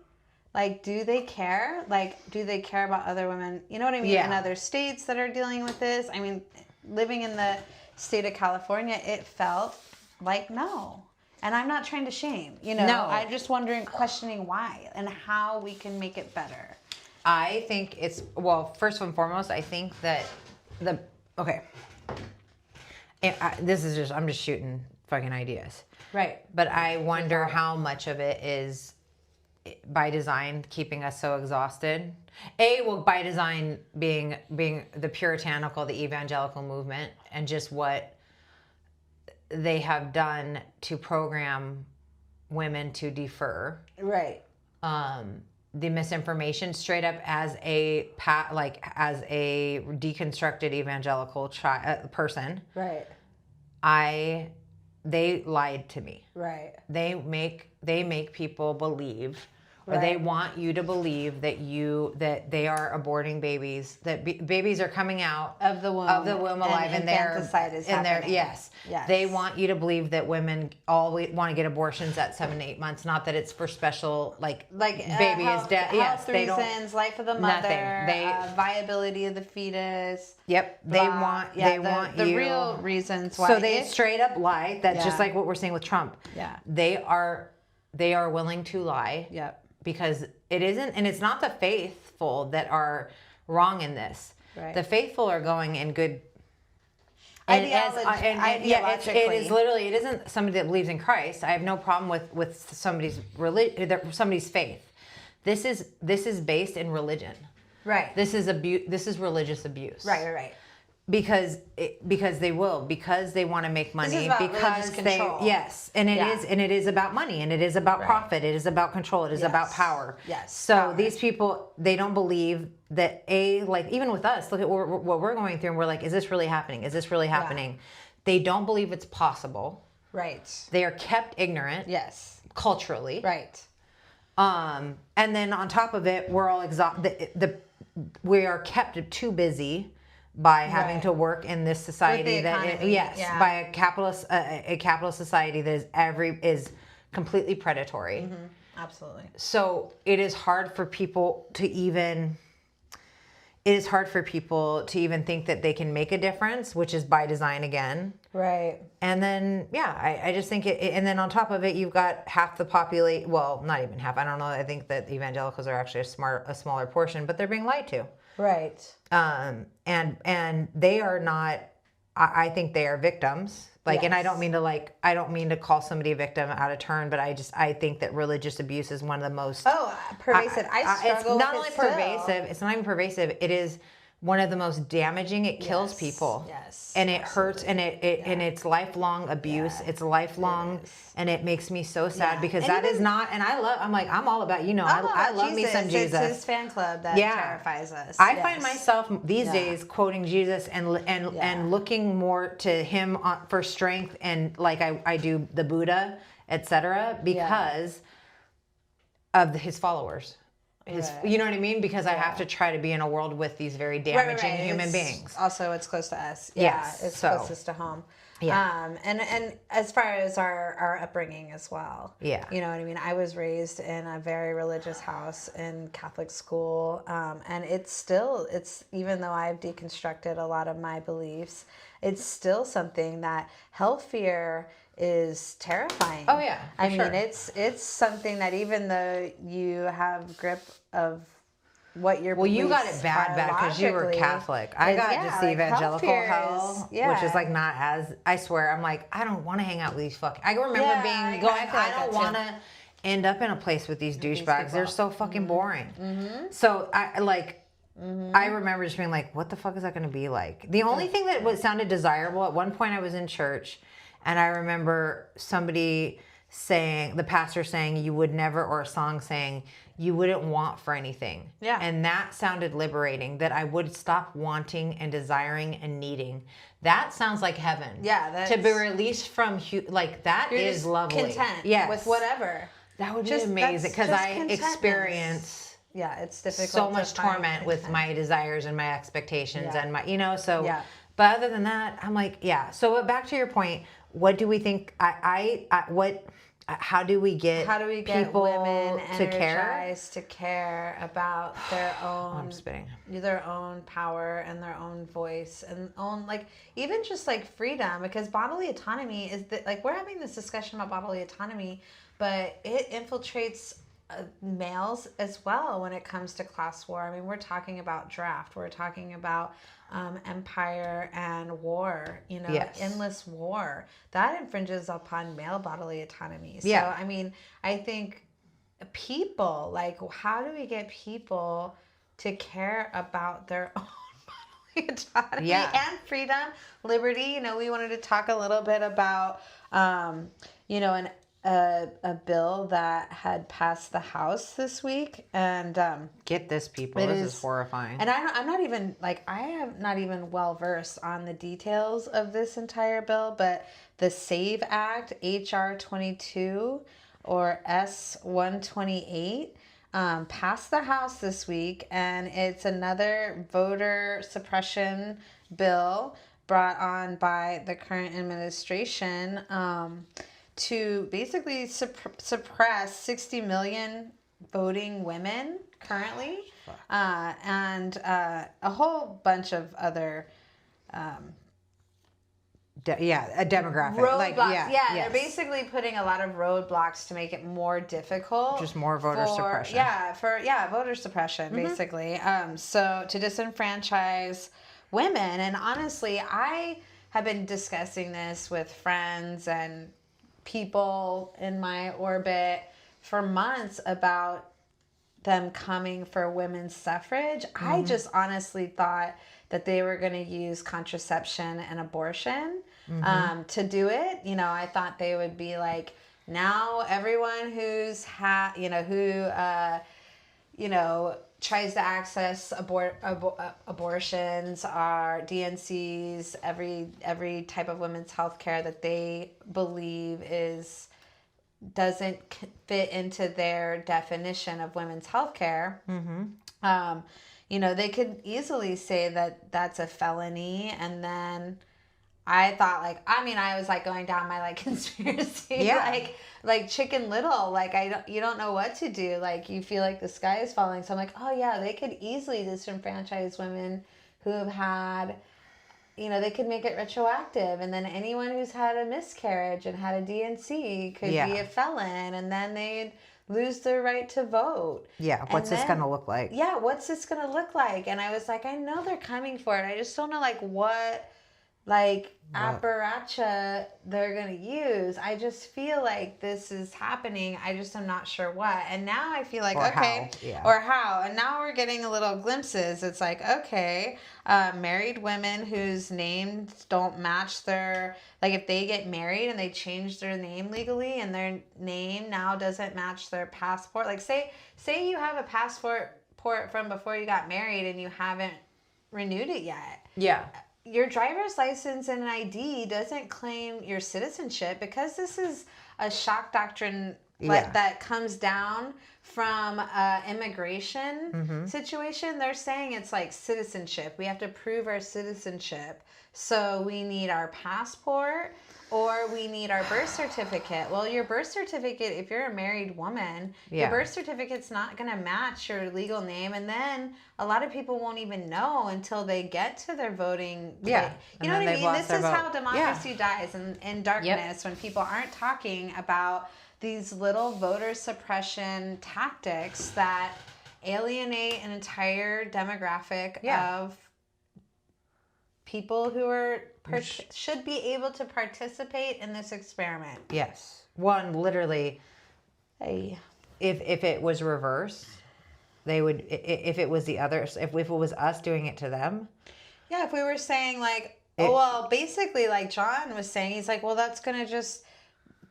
Like, do they care? Like, do they care about other women? You know what I mean? In other states that are dealing with this. I mean, living in the state of California, it felt like no. And I'm not trying to shame, No. I'm just questioning why and how we can make it better. I think it's, well, first and foremost, I think that I'm just shooting fucking ideas. Right. But I wonder how much of it is by design keeping us so exhausted. By design being the puritanical, the evangelical movement, and just what they have done to program women to defer. Right. The misinformation straight up as a deconstructed evangelical person. Right. They lied to me. Right. They make people believe or they want you to believe that they are aborting babies, that babies are coming out of the womb alive, and infanticide is happening. Yes, they want you to believe that women all want to get abortions at 7 to 8 months. Not that it's for special like baby is dead. Yes, they don't. Life of the mother, viability of the fetus. Yep, they want the you. real reasons why. So they straight up lie. That's just like what we're seeing with Trump. Yeah, they are willing to lie. Yep. Because it isn't, and it's not the faithful that are wrong in this. Right. The faithful are going in good. Ideologically. It is literally. It isn't somebody that believes in Christ. I have no problem with somebody's faith. This is based in religion. Right. This is abuse. This is religious abuse. Right. Because they want to make money. This is about religious control. It is about money, and it is about profit. It is about control. It is about power. Yes. So power. These people, they don't believe that like even with us, look at what we're going through, and we're like, is this really happening? Is this really happening? Yeah. They don't believe it's possible. Right. They are kept ignorant. Yes. Culturally. Right. And then on top of it, we're all exhausted. We are kept too busy by having to work in this society by a capitalist society that is completely predatory. Mm-hmm. Absolutely. So it is hard for people to even think that they can make a difference, which is by design again. Right. And then I just think and then on top of it, you've got half the population. Well, not even half. I don't know. I think that evangelicals are actually a smaller portion, but they're being lied to. Right. And they are not. I think they are victims. And I don't mean to call somebody a victim out of turn, but I think that religious abuse is one of the most pervasive. I struggle with it. It's not only pervasive. It's not even pervasive. It is one of the most damaging. It kills people. Yes. And it hurts, and and it's lifelong abuse. Yeah. It's lifelong, and it makes me so sad because that is not. And I'm all about I love me some Jesus. It's his fan club that terrifies us. I find myself these days quoting Jesus and looking more to him for strength, and like I do the Buddha, etc. because of his followers. You know what I mean? Because I have to try to be in a world with these very damaging human beings. Also, it's close to us. Yes, it's closest to home. Yeah. And as far as our upbringing as well. Yeah. You know what I mean? I was raised in a very religious house in Catholic school. And it's even though I've deconstructed a lot of my beliefs, it's still something that hell fear is terrifying. Oh yeah. I mean, it's something that even though you have grip of what your you got it bad because you were Catholic. I got just the evangelical hell, which is like not as. I swear, I'm like, I don't want to hang out with these fucking. I remember I don't want to end up in a place with these douchebags. They're so fucking boring. Mm-hmm. So I remember just being like, what the fuck is that going to be like? The only thing that sounded desirable at one point, I was in church. And I remember the pastor saying, you would never, or a song saying, you wouldn't want for anything. Yeah. And that sounded liberating, that I would stop wanting and desiring and needing. That sounds like heaven. Yeah. To be released from, that is lovely. Content. Yes. With whatever. That would be amazing, because I experience it's difficult. So much torment with my desires and my expectations and my, but other than that, I'm like, So back to your point, what do we think? How do we get people women energized to care about their own I'm spitting. Their own power and their own voice and own even just freedom, because bodily autonomy is we're having this discussion about bodily autonomy, but it infiltrates males as well when it comes to class war. I mean, we're talking about draft. We're talking about empire and war, endless war. That infringes upon male bodily autonomy. So, I mean, I think people, how do we get people to care about their own bodily autonomy and freedom, liberty? We wanted to talk a little bit about, a bill that had passed the House this week, and get this, people, this is horrifying. And I'm not even I am not even well versed on the details of this entire bill, but the SAVE Act, HR 22 or S 128, passed the House this week, and it's another voter suppression bill brought on by the current administration to basically suppress 60 million voting women currently, and a whole bunch of other a demographic. Roadblocks. They're basically putting a lot of roadblocks to make it more difficult. Just more voter suppression. Voter suppression, basically. So to disenfranchise women. And honestly, I have been discussing this with friends and people in my orbit for months about them coming for women's suffrage. I just honestly thought that they were going to use contraception and abortion to do it. You know, I thought they would be like, now everyone who's tries to access abortions are DNCs, every type of women's health care that they believe doesn't fit into their definition of women's health care. They could easily say that that's a felony. And then I thought, I was going down my conspiracy, like Chicken Little, you don't know what to do. You feel like the sky is falling. So I'm like, oh yeah, they could easily disenfranchise women who have had, they could make it retroactive. And then anyone who's had a miscarriage and had a DNC could be a felon. And then they'd lose their right to vote. Yeah. What's this going to look like? Yeah. What's this going to look like? And I was like, I know they're coming for it. I just don't know what apparatus they're going to use. I just feel like this is happening. I just am not sure what. And now I feel like, or how. And now we're getting a little glimpses. It's like, okay, married women whose names don't match their, if they get married and they change their name legally and their name now doesn't match their passport. Say you have a passport from before you got married and you haven't renewed it yet. Yeah. Your driver's license and ID doesn't claim your citizenship because this is a shock doctrine that comes down from immigration situation. They're saying it's like citizenship. We have to prove our citizenship. So we need our passport or we need our birth certificate. Well, your birth certificate, if you're a married woman, your birth certificate's not going to match your legal name. And then a lot of people won't even know until they get to their voting. Yeah. You know what I mean? This is how democracy dies in darkness when people aren't talking about these little voter suppression tactics that alienate an entire demographic of people who are should be able to participate in this experiment. Yes. One, literally, if it was reversed, they would, if it was the others, if it was us doing it to them. Yeah, if we were saying basically John was saying, he's like, well, that's going to just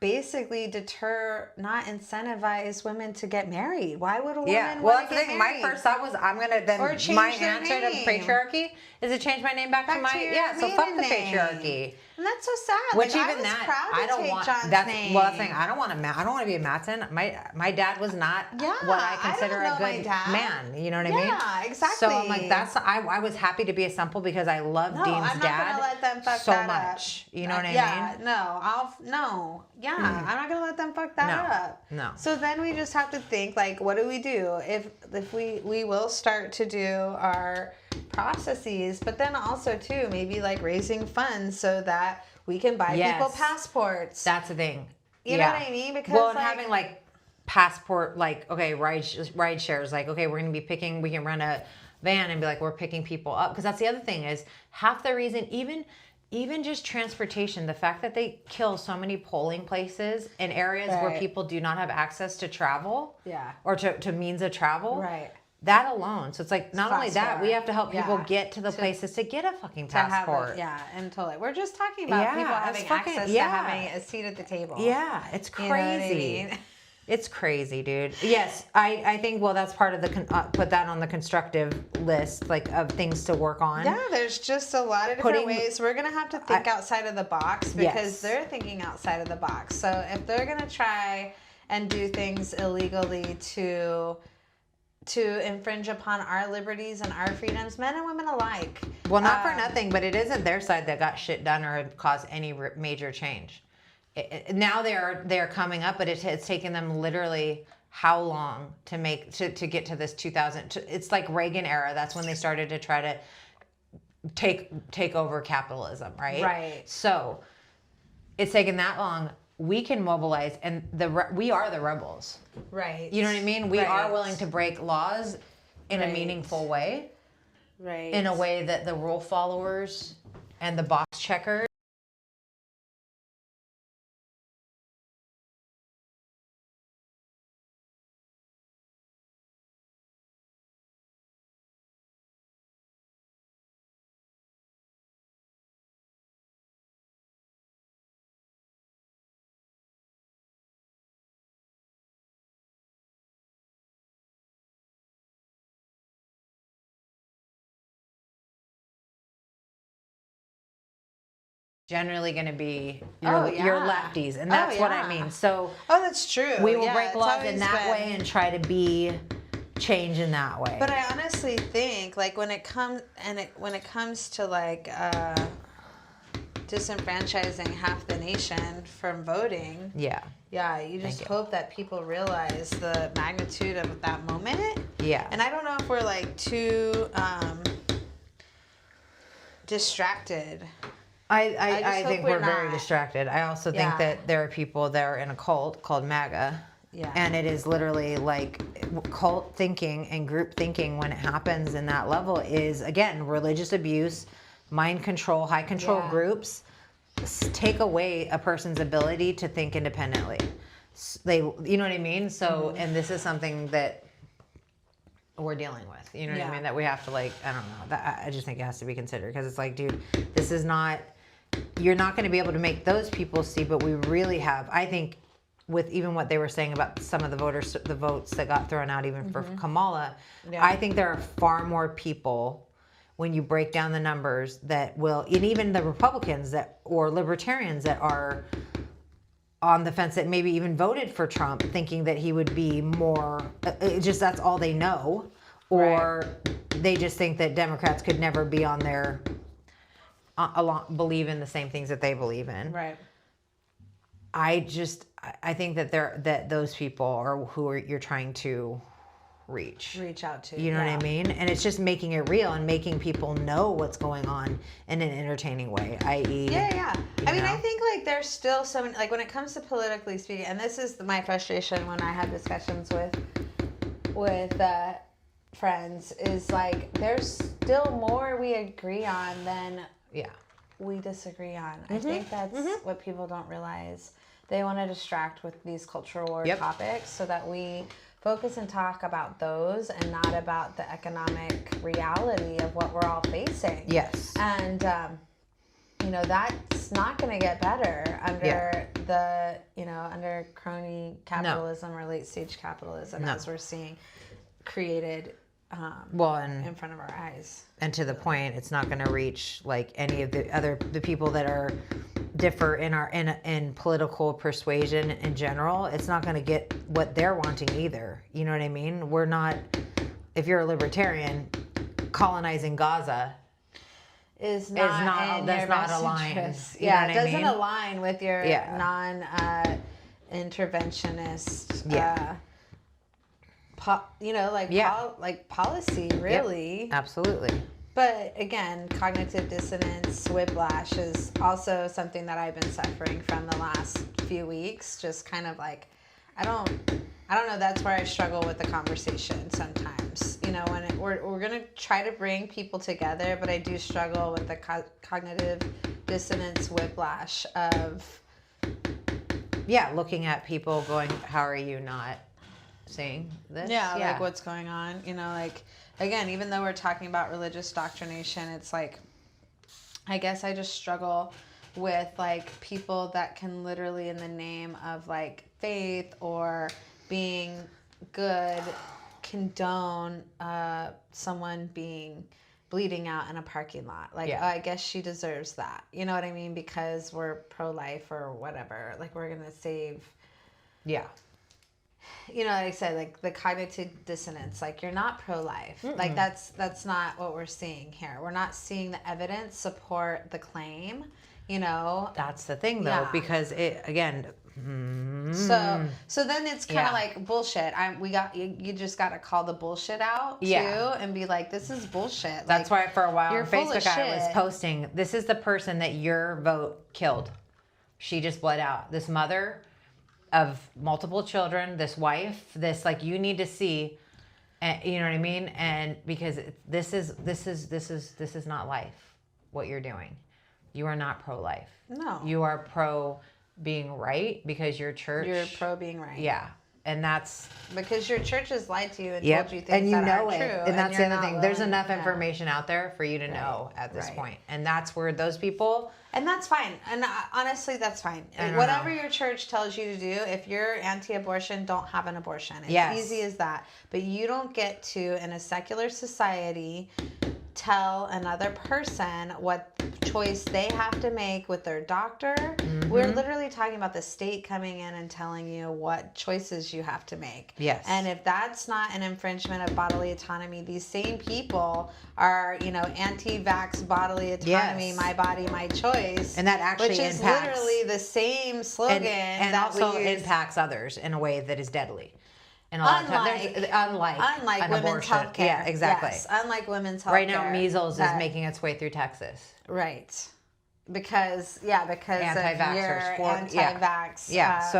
basically deter, not incentivize women to get married. Why would a woman want to get married? My first thought was, I'm going to then, my answer to patriarchy is to change my name back to my, so fuck the patriarchy. And that's so sad. Which even that, I don't want, that's name. Well, that's saying, I don't want to be a Matson. My dad was not what I consider a good man. You know what I mean? Yeah, exactly. So I'm like, I was happy to be a simple because I love Dean's I'm dad not let them fuck so that much. Up. You know what I mean? I'm not gonna let them fuck that up. No. So then we just have to think, what do we do if we will start to do our processes, but then also too maybe raising funds so that we can buy people passports. That's the thing. You know what I mean? Because having passport, ride shares, okay, we're gonna be picking. We can rent a van and be we're picking people up, because that's the other thing is half the reason even just transportation, the fact that they kill so many polling places in areas where people do not have access to travel or to means of travel. Right. That alone. So it's not only that, we have to help people get to the places to get a fucking passport. And totally. We're just talking about people having access to having a seat at the table. Yeah, it's crazy. You know what I mean? It's crazy, dude. Yes, I think, that's part of the, put that on the constructive list, of things to work on. Yeah, there's just a lot of different ways. We're going to have to think outside of the box because they're thinking outside of the box. So if they're going to try and do things illegally to to infringe upon our liberties and our freedoms, men and women alike. Well, not for nothing, but it isn't their side that got shit done or have caused any major change. Now they're coming up, but it's taken them literally how long to get to this 2000? It's like Reagan era. That's when they started to try to take over capitalism, right? Right. So it's taken that long. We can mobilize, and we are the rebels. Right. You know what I mean? We are willing to break laws in a meaningful way. Right. In a way that the rule followers and the box checkers generally going to be your lefties, and that's what I mean. So that's true. We will break laws in that way and try to be change in that way. But I honestly think, like, when it comes to like disenfranchising half the nation from voting, you just hope that people realize the magnitude of that moment. Yeah. And I don't know if we're like too distracted. I think we're very distracted. I also think that there are people that are in a cult called MAGA. Yeah. And it is literally like cult thinking and group thinking when it happens in that level is, again, religious abuse, mind control, high control groups take away a person's ability to think independently. You know what I mean? So, and this is something that we're dealing with, you know what I mean? That we have to, like, I don't know. I just think it has to be considered, because it's like, dude, this is not, you're not going to be able to make those people see, but we really have, I think, with even what they were saying about some of the votes that got thrown out even for Kamala, I think there are far more people, when you break down the numbers, that will, and even the Republicans or libertarians that are on the fence, that maybe even voted for Trump thinking that he would be more, just that's all they know, or they just think that Democrats could never be on their, believe in the same things that they believe in. Right. I think that those people are who you're trying to reach out to. You know what I mean? And it's just making it real and making people know what's going on in an entertaining way, i.e. I mean, I think, like, there's still so many, like, when it comes to politically speaking, and this is my frustration when I have discussions with friends, is like, there's still more we agree on than we disagree on. I think that's what people don't realize. They want to distract with these cultural war topics so that we focus and talk about those and not about the economic reality of what we're all facing. Yes. And, that's not going to get better under under crony capitalism or late stage capitalism, as we're seeing created in front of our eyes. And to the point, it's not going to reach, like, any of the people that differ in political persuasion in general. It's not going to get what they're wanting either. You know what I mean? We're not, if you're a libertarian, colonizing Gaza is not aligned. It doesn't align with your non-interventionist policy, really. Yep, absolutely. But again, cognitive dissonance, whiplash is also something that I've been suffering from the last few weeks. Just kind of like, I don't know. That's where I struggle with the conversation sometimes. When we're gonna try to bring people together, but I do struggle with the cognitive dissonance, whiplash of looking at people going, how are you not seeing this? Like, what's going on? Again, even though we're talking about religious doctrination, it's like, I guess I just struggle with, like, people that can literally, in the name of, like, faith or being good, condone someone bleeding out in a parking lot. Like, I guess she deserves that. You know what I mean? Because we're pro-life or whatever. Like, we're going to save. you know, like I said, like the cognitive dissonance, like you're not pro-life. Like that's not what we're seeing here. We're not seeing the evidence support the claim, you know. That's the thing though, because it, again, so then it's kind of like bullshit. You just got to call the bullshit out too and be like, this is bullshit. That's why for a while you're on full of Facebook I was shit. posting, this is the person that your vote killed. She just bled out. This mother of multiple children, this wife, this, like, you need to see, you know what I mean? And because this is not life, what you're doing. You are not pro-life. No. You are pro being right because your church. You're pro being right. Yeah. And that's because your church has lied to you and told you things and you that know aren't it. true. And that's the other thing. There's enough yeah. information out there for you to know at this point. And that's where those people. And that's fine. And honestly, that's fine. Whatever your church tells you to do, if you're anti-abortion, don't have an abortion. It's easy as that. But you don't get to, in a secular society, tell another person what choice they have to make with their doctor. We're literally talking about the state coming in and telling you what choices you have to make. Yes. And if that's not an infringement of bodily autonomy, these same people are, you know, anti-vax bodily autonomy, my body, my choice. And that actually which is literally the same slogan and that also we use. impacts others in a way that is deadly. And a lot of times, unlike women's abortion. health care. Yeah, exactly. Yes, unlike women's health right care. now, measles is making its way through Texas. Right. Because of your anti-vax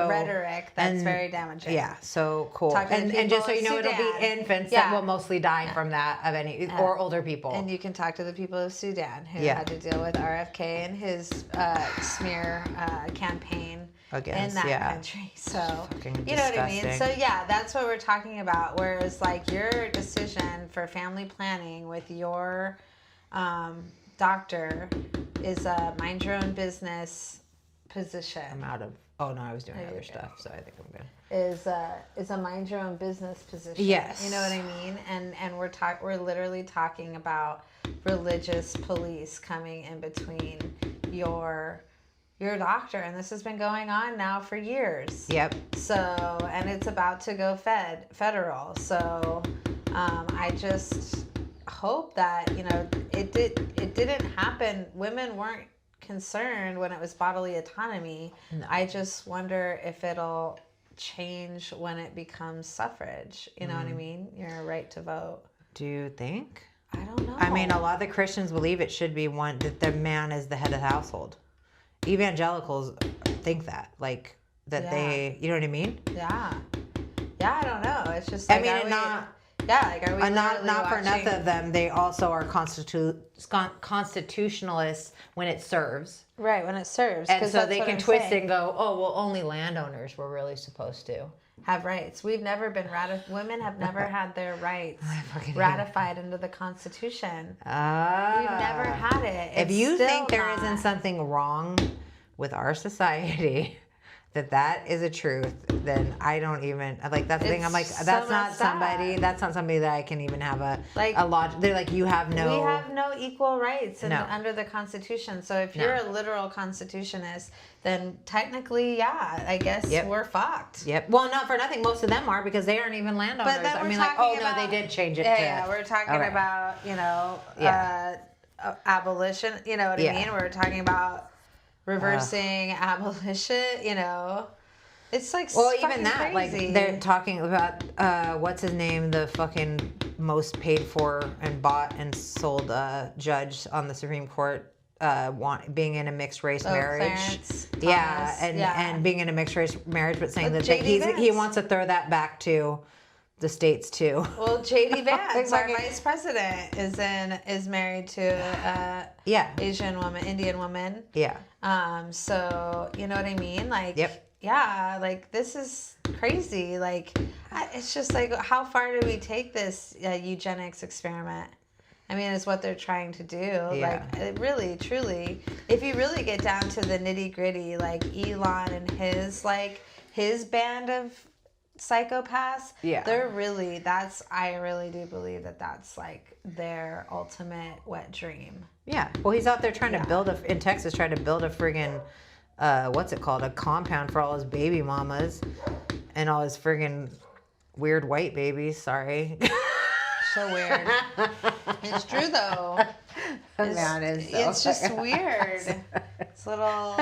rhetoric that's very damaging. Yeah, so cool. And just so you know, it'll be infants that will mostly die from that of any or older people. And you can talk to the people of Sudan who had to deal with RFK and his smear campaign in that country. So you know what I mean? So yeah, that's what we're talking about. Whereas like your decision for family planning with your doctor is a mind your own business position. I'm out of. Oh no, I was doing other stuff, so I think I'm good. Is a mind your own business position. Yes. You know what I mean? And we're literally talking about religious police coming in between your doctor, and this has been going on now for years. Yep. So, and it's about to go federal. So, I just hope that, you know, it didn't happen. Women weren't concerned when it was bodily autonomy. No. I just wonder if it'll change when it becomes suffrage. You know what I mean? Your right to vote. Do you think? I don't know. I mean, a lot of the Christians believe it should be that the man is the head of the household. Evangelicals think that, like, that they, you know what I mean? Yeah. Yeah, I don't know. It's just like, I mean, are we not for nothing of them, they also are constitutionalists when it serves. Right, when it serves. And so they can twist it and go, oh, well, only landowners were really supposed to have rights. We've never been women have never had their rights ratified into the Constitution. We've never had it. If you think there isn't something wrong with our society, that is a truth, then I don't even, like, that's the thing. I'm like, that's not somebody that I can even have a logic. They're like, we have no equal rights under the Constitution. So if you're a literal constitutionist, then technically, I guess we're fucked. Yep. Well, not for nothing. Most of them are, because they aren't even landowners. But then I mean, like, no, they did change it. Yeah, we're talking about, you know, abolition. You know what I mean? We're talking about reversing abolition, you know. It's like, well, even that, crazy. Like, they're talking about what's his name, the fucking most paid for and bought and sold judge on the Supreme Court, being in a mixed race marriage. Clarence and being in a mixed race marriage, but saying that he wants to throw that back to the states too. Well, J.D. Vance, our vice president, is married to Asian woman, Indian woman. Yeah. So you know what I mean? Like, like, this is crazy. Like, it's just like, how far do we take this eugenics experiment? I mean, it's what they're trying to do. Yeah. Like, it really, truly, if you really get down to the nitty gritty, like Elon and his band of psychopaths, I really do believe that's like their ultimate wet dream. Yeah. Well, he's out there trying to in Texas, trying to build a friggin', what's it called? A compound for all his baby mamas and all his friggin' weird white babies. Sorry. So weird. It's true though. It's just weird. It's little,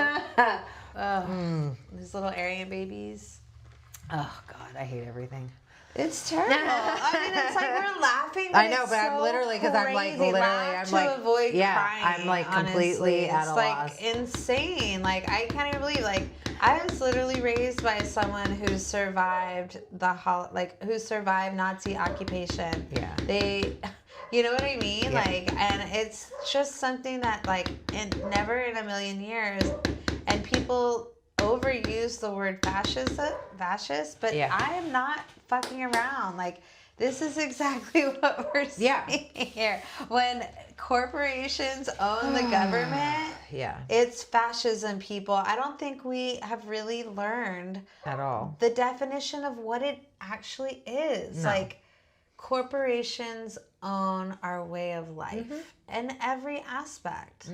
these little Aryan babies. Oh God, I hate everything. It's terrible. I mean, it's like we're laughing. But I know, but I'm literally because I'm like avoid crying, I'm like completely at a loss. It's like insane. Like I can't even believe. Like I was literally raised by someone who survived who survived Nazi occupation. Yeah. You know what I mean? Yeah. Like, and it's just something that like, never in a million years, and people overuse the word fascist, but yeah. I am not fucking around. Like, this is exactly what we're seeing here. When corporations own the government, it's fascism, people. I don't think we have really learned at all the definition of what it actually is. No. Like, corporations own our way of life in every aspect.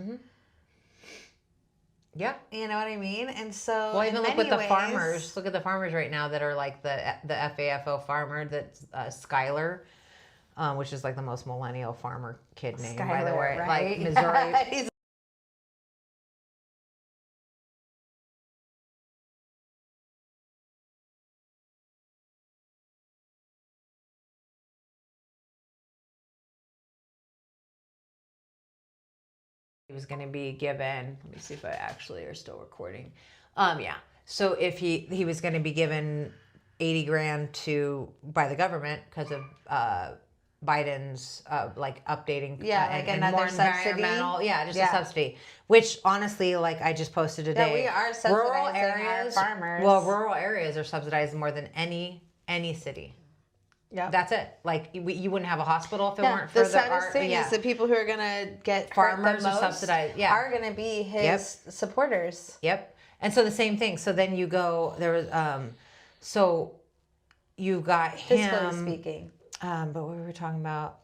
Yeah, you know what I mean. And so, well, even look at the farmers. Look at the farmers right now that are like the FAFO farmer that's Skylar, which is like the most millennial farmer kid name, Skylar, by the way. right? Like Missouri. He was going to be given. Let me see if I actually are still recording. Yeah. So if he was going to be given $80,000 by the government because of Biden's like updating, like another more environmental, just a subsidy. Which honestly, like I just posted today, we are subsidizing our farmers. Well, rural areas are subsidized more than any city. Yeah, that's it. Like you wouldn't have a hospital if it weren't for the saddest thing is the people who are gonna get farmers are subsidized. Yeah, are gonna be his supporters. Yep. And so the same thing. So then you go there was so you got him. Fiscally speaking. But what were we talking about?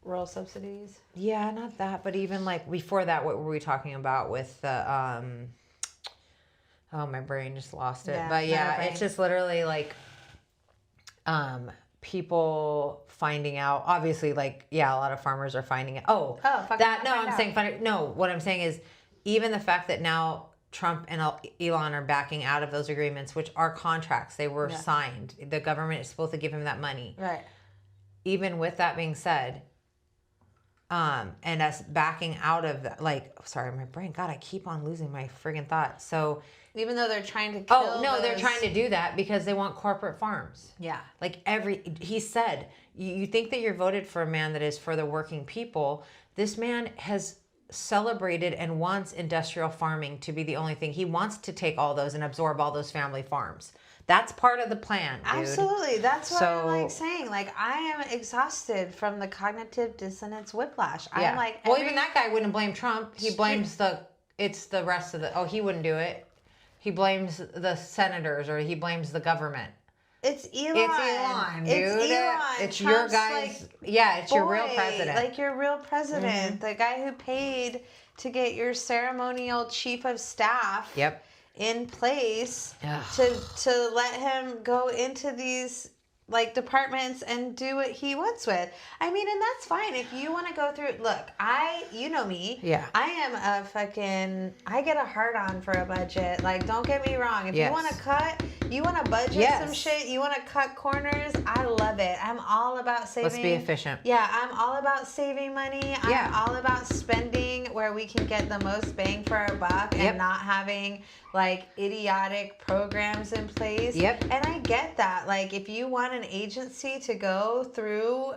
Rural subsidies. Yeah, not that, but even like before that, what were we talking about with the oh, my brain just lost it. But it's just literally like people finding out. Obviously, like, a lot of farmers are finding it. What I'm saying is even the fact that now Trump and Elon are backing out of those agreements, which are contracts. They were signed. The government is supposed to give him that money. Right. Even with that being said, and us backing out of that, like, sorry, my brain, God, I keep on losing my friggin' thoughts. So even though they're trying to kill they're trying to do that because they want corporate farms. Yeah. Like he said, you think that you're voted for a man that is for the working people. This man has celebrated and wants industrial farming to be the only thing. He wants to take all those and absorb all those family farms. That's part of the plan, dude. Absolutely. That's what I'm like saying. Like, I am exhausted from the cognitive dissonance whiplash. I'm like, even that guy wouldn't blame Trump. He blames it's the rest of he wouldn't do it. He blames the senators or he blames the government. It's Elon. It's Elon, dude. It's Elon. It's Trump's your guys. It's your real president. Like your real president. The guy who paid to get your ceremonial chief of staff in place to let him go into these like departments and do what he wants with. I mean, and that's fine if you want to go through. Look, you know me. Yeah. I am I get a hard on for a budget. Like, don't get me wrong. If you want to cut, you want to budget some shit, you want to cut corners, I love it. I'm all about saving. Let's be efficient. Yeah, I'm all about saving money. I'm all about spending where we can get the most bang for our buck and not having like idiotic programs in place. Yep. And I get that. Like, if you want an agency to go through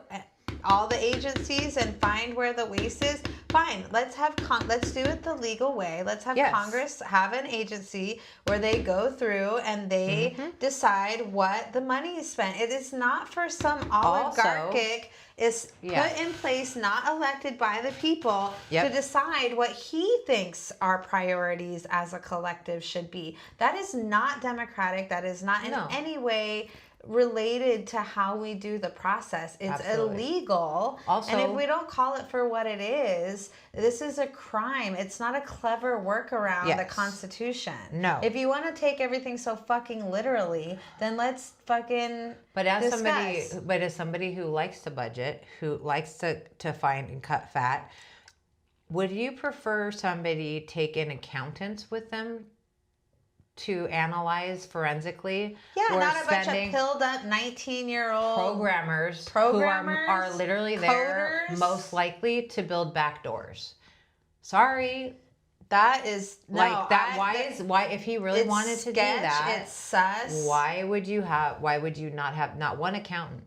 all the agencies and find where the waste is, fine. Let's do it the legal way. Let's have Congress have an agency where they go through and they decide what the money is spent. It is not for some oligarchic is put in place, not elected by the people, to decide what he thinks our priorities as a collective should be. That is not democratic. That is not in any way related to how we do the process. It's illegal. Also, and if we don't call it for what it is, this is a crime. It's not a clever workaround the Constitution. No. If you want to take everything so fucking literally, then let's fucking discuss. As somebody who likes to budget, who likes to find and cut fat, would you prefer somebody take in accountants with them to analyze forensically? Yeah, not a bunch of pilled up 19-year-old programmers who are literally there most likely to build backdoors. Sorry. That is why if he really wanted to do that, it's sus. Why would you not have not one accountant?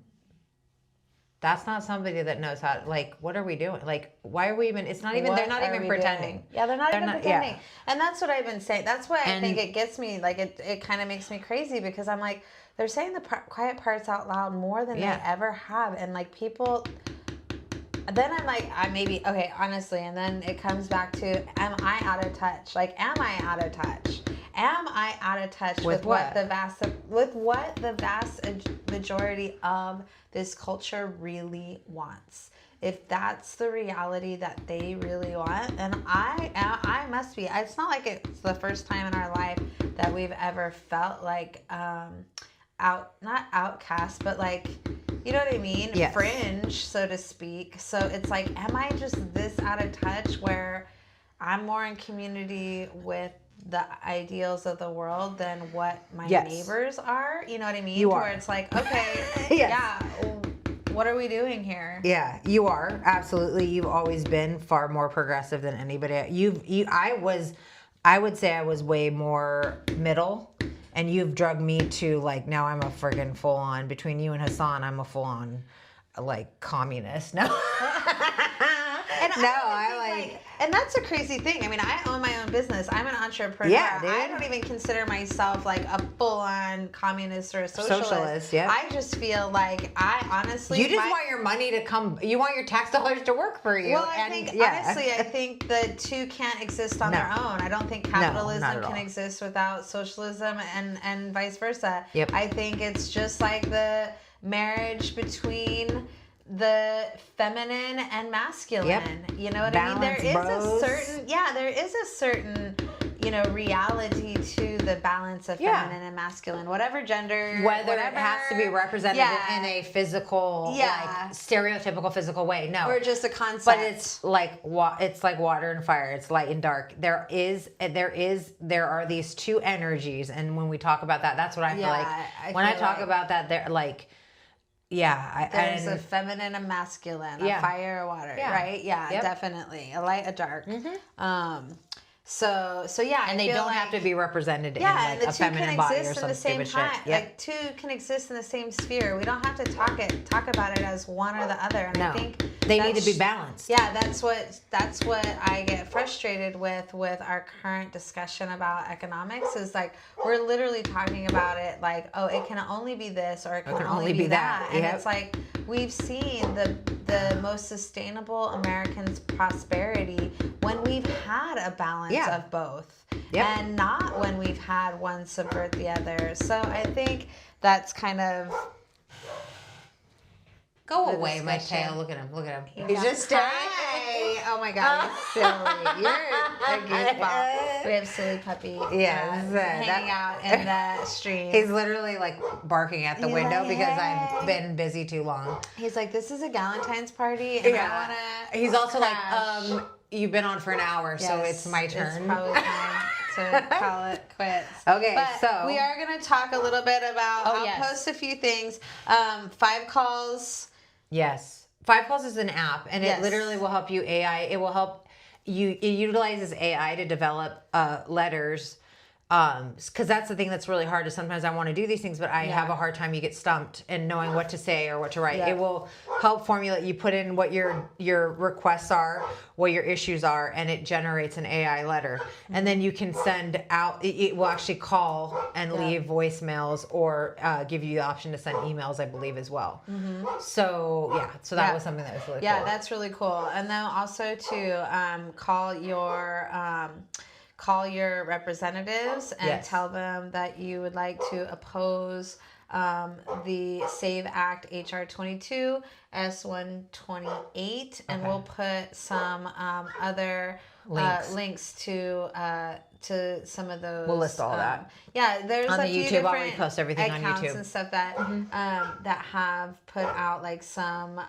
That's not somebody that knows how. Like, what are we doing? Like, why are we even? It's not even. They're not even pretending. Doing? Yeah, they're not even pretending. Yeah. And that's what I've been saying. That's why I think it gets me. Like, it kind of makes me crazy because I'm like, they're saying the quiet parts out loud more than they ever have, and like people. Then I'm like, honestly, and then it comes back to, am I out of touch? Like, am I out of touch? Am I out of touch with what the vast majority of this culture really wants? If that's the reality that they really want, then I must be. It's not like it's the first time in our life that we've ever felt like not outcast, but like, you know what I mean? Yes. Fringe, so to speak. So it's like, am I just this out of touch where I'm more in community with the ideals of the world than what my neighbors are? You know what I mean? You are. Where it's like, okay, what are we doing here? Yeah, you are. Absolutely. You've always been far more progressive than anybody. I would say I was way more middle. And you've drugged me to, like, now I'm a friggin' full-on, between you and Hassan, I'm a full-on, like, communist. No. And that's a crazy thing. I mean, I own my own business. I'm an entrepreneur. Yeah, dude. I don't even consider myself like a full-on communist or a socialist. Yeah. I just feel like I honestly... You just want your money to come... You want your tax dollars to work for you. Well, honestly, I think the two can't exist on their own. I don't think capitalism can exist without socialism and vice versa. Yep. I think it's just like the marriage between the feminine and masculine. Yep. You know what I mean? There is a certain reality to the balance of feminine and masculine, whatever gender, whether it has to be represented in a physical, like stereotypical physical way. No, or just a concept. But it's like water and fire. It's light and dark. There are these two energies, and when we talk about that, that's what I feel like. When I talk about that, they're like. Yeah. There's a feminine and masculine, a fire, a water, right? Yeah, definitely. A light, a dark. Mm-hmm. So yeah. And they don't have to be represented in like a feminine body or some stupid shit. Yep. Like two can exist in the same sphere. We don't have to talk about it as one or the other. And I think they need to be balanced. Yeah, that's what I get frustrated with our current discussion about economics is like we're literally talking about it like, oh, it can only be this or it can only be that. And it's like we've seen the most sustainable Americans' prosperity when we've had a balance of both and not when we've had one subvert the other. So I think that's kind of go away, my tail. Look at him. He's just staring. Oh my God, you're silly. You're a goofball. We have silly puppy hanging out in the stream. He's literally like barking at the window because I've been busy too long. He's like, this is a Galentine's party and I want to He's also like, you've been on for an hour, so it's my turn. It's probably time to call it quits. Okay, but so we are going to talk a little bit about, I'll post a few things. 5 Calls. Yes. 5 Calls is an app, and it literally will help you AI. It will help you. It utilizes AI to develop letters. Because that's the thing that's really hard is sometimes I want to do these things, but I have a hard time. You get stumped in knowing what to say or what to write. Yeah. It will help formulate. You put in what your requests are, what your issues are, and it generates an AI letter. And then you can send out. It will actually call and leave voicemails or give you the option to send emails, I believe, as well. Mm-hmm. So that was something that was really cool. Yeah, that's really cool. And then also to call call your representatives and Yes. tell them that you would like to oppose the SAVE Act HR 22 S128, and we'll put some other links to some of those. We'll list all that. Yeah, there's on a the few YouTube. I'll different repost everything on accounts YouTube and stuff that that have put out like some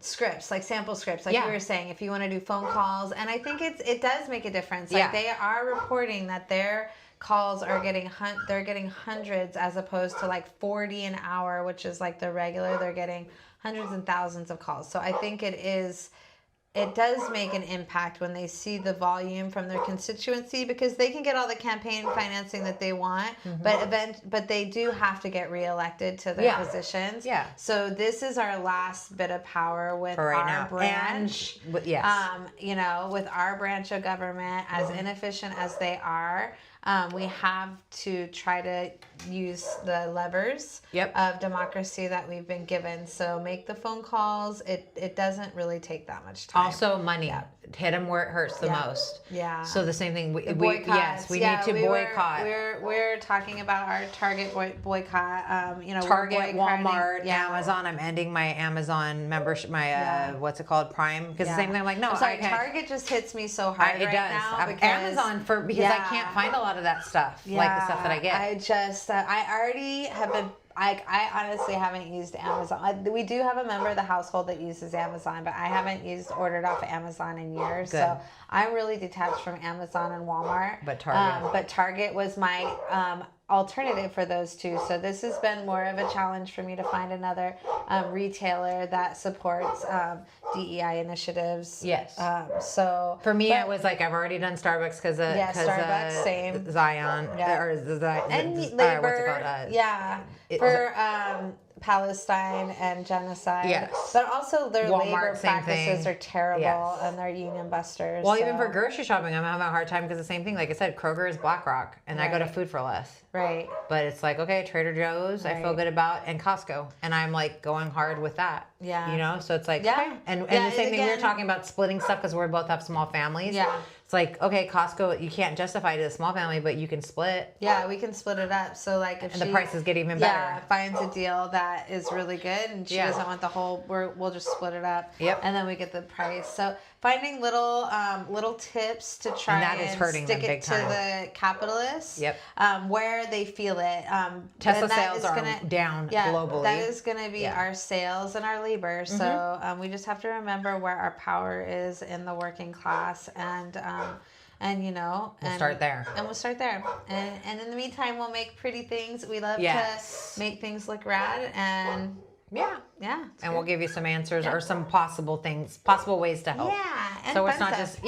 scripts, like sample scripts, like you were saying, if you want to do phone calls. And I think it does make a difference. Like they are reporting that their calls are getting they're getting hundreds as opposed to like 40 an hour, which is like the regular. They're getting hundreds and thousands of calls. So I think it does make an impact when they see the volume from their constituency, because they can get all the campaign financing that they want, but they do have to get reelected to their positions. Yeah. So this is our last bit of power with our branch. You know, with our branch of government, as inefficient as they are, we have to try to use the levers of democracy that we've been given. So make the phone calls. It doesn't really take that much time. Also, money. Hit them where it hurts the most. Yeah. So the same thing. We need to boycott. We're talking about our Target boycott. You know, Target, Walmart, Amazon. I'm ending my Amazon membership. My what's it called, Prime? Because the same thing. I'm like, no, Target just hits me so hard now. Amazon because I can't find a lot of that stuff, like the stuff that I get. I already have been. I honestly haven't used Amazon. We do have a member of the household that uses Amazon, but I haven't ordered off of Amazon in years. Good. So I'm really detached from Amazon and Walmart. But Target was my alternative for those two. So this has been more of a challenge for me to find another retailer that supports DEI initiatives. Yes. So for me, it was like I've already done Starbucks because Starbucks, same. Zion or and labor. What's it called? For Palestine and genocide. Yes. But also their Walmart, labor practices are terrible, and they're union busters. Well, even for grocery shopping, I'm having a hard time because the same thing. Like I said, Kroger is BlackRock, and I go to Food for Less. Right. But it's like, okay, Trader Joe's, I feel good about, and Costco. And I'm like going hard with that. Yeah. You know? So it's like, okay. And the same thing, we were talking about splitting stuff because we both have small families. Yeah. It's like, okay, Costco, you can't justify it as a small family, but you can split. Yeah, we can split it up. So like if the prices get even better. Yeah, finds a deal that is really good and she doesn't want the whole, we'll just split it up. Yep. And then we get the price. So finding little tips to try and stick it to the capitalists. Yep. Where they feel it. Tesla sales are down globally. That is going to be our sales and our labor. So we just have to remember where our power is in the working class, and you know, we'll start there. And we'll start there. And in the meantime, we'll make pretty things. We love to make things look rad, and and we'll give you some answers or some possible ways to help. Yeah, and so it's not just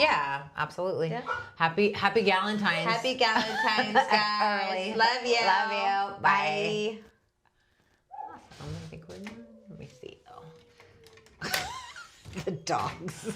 absolutely. Yeah. Happy Galentine's. Happy Galentine's, guys. Early. Love you. Love you. Bye. I think we're done. Let me see though. The dogs.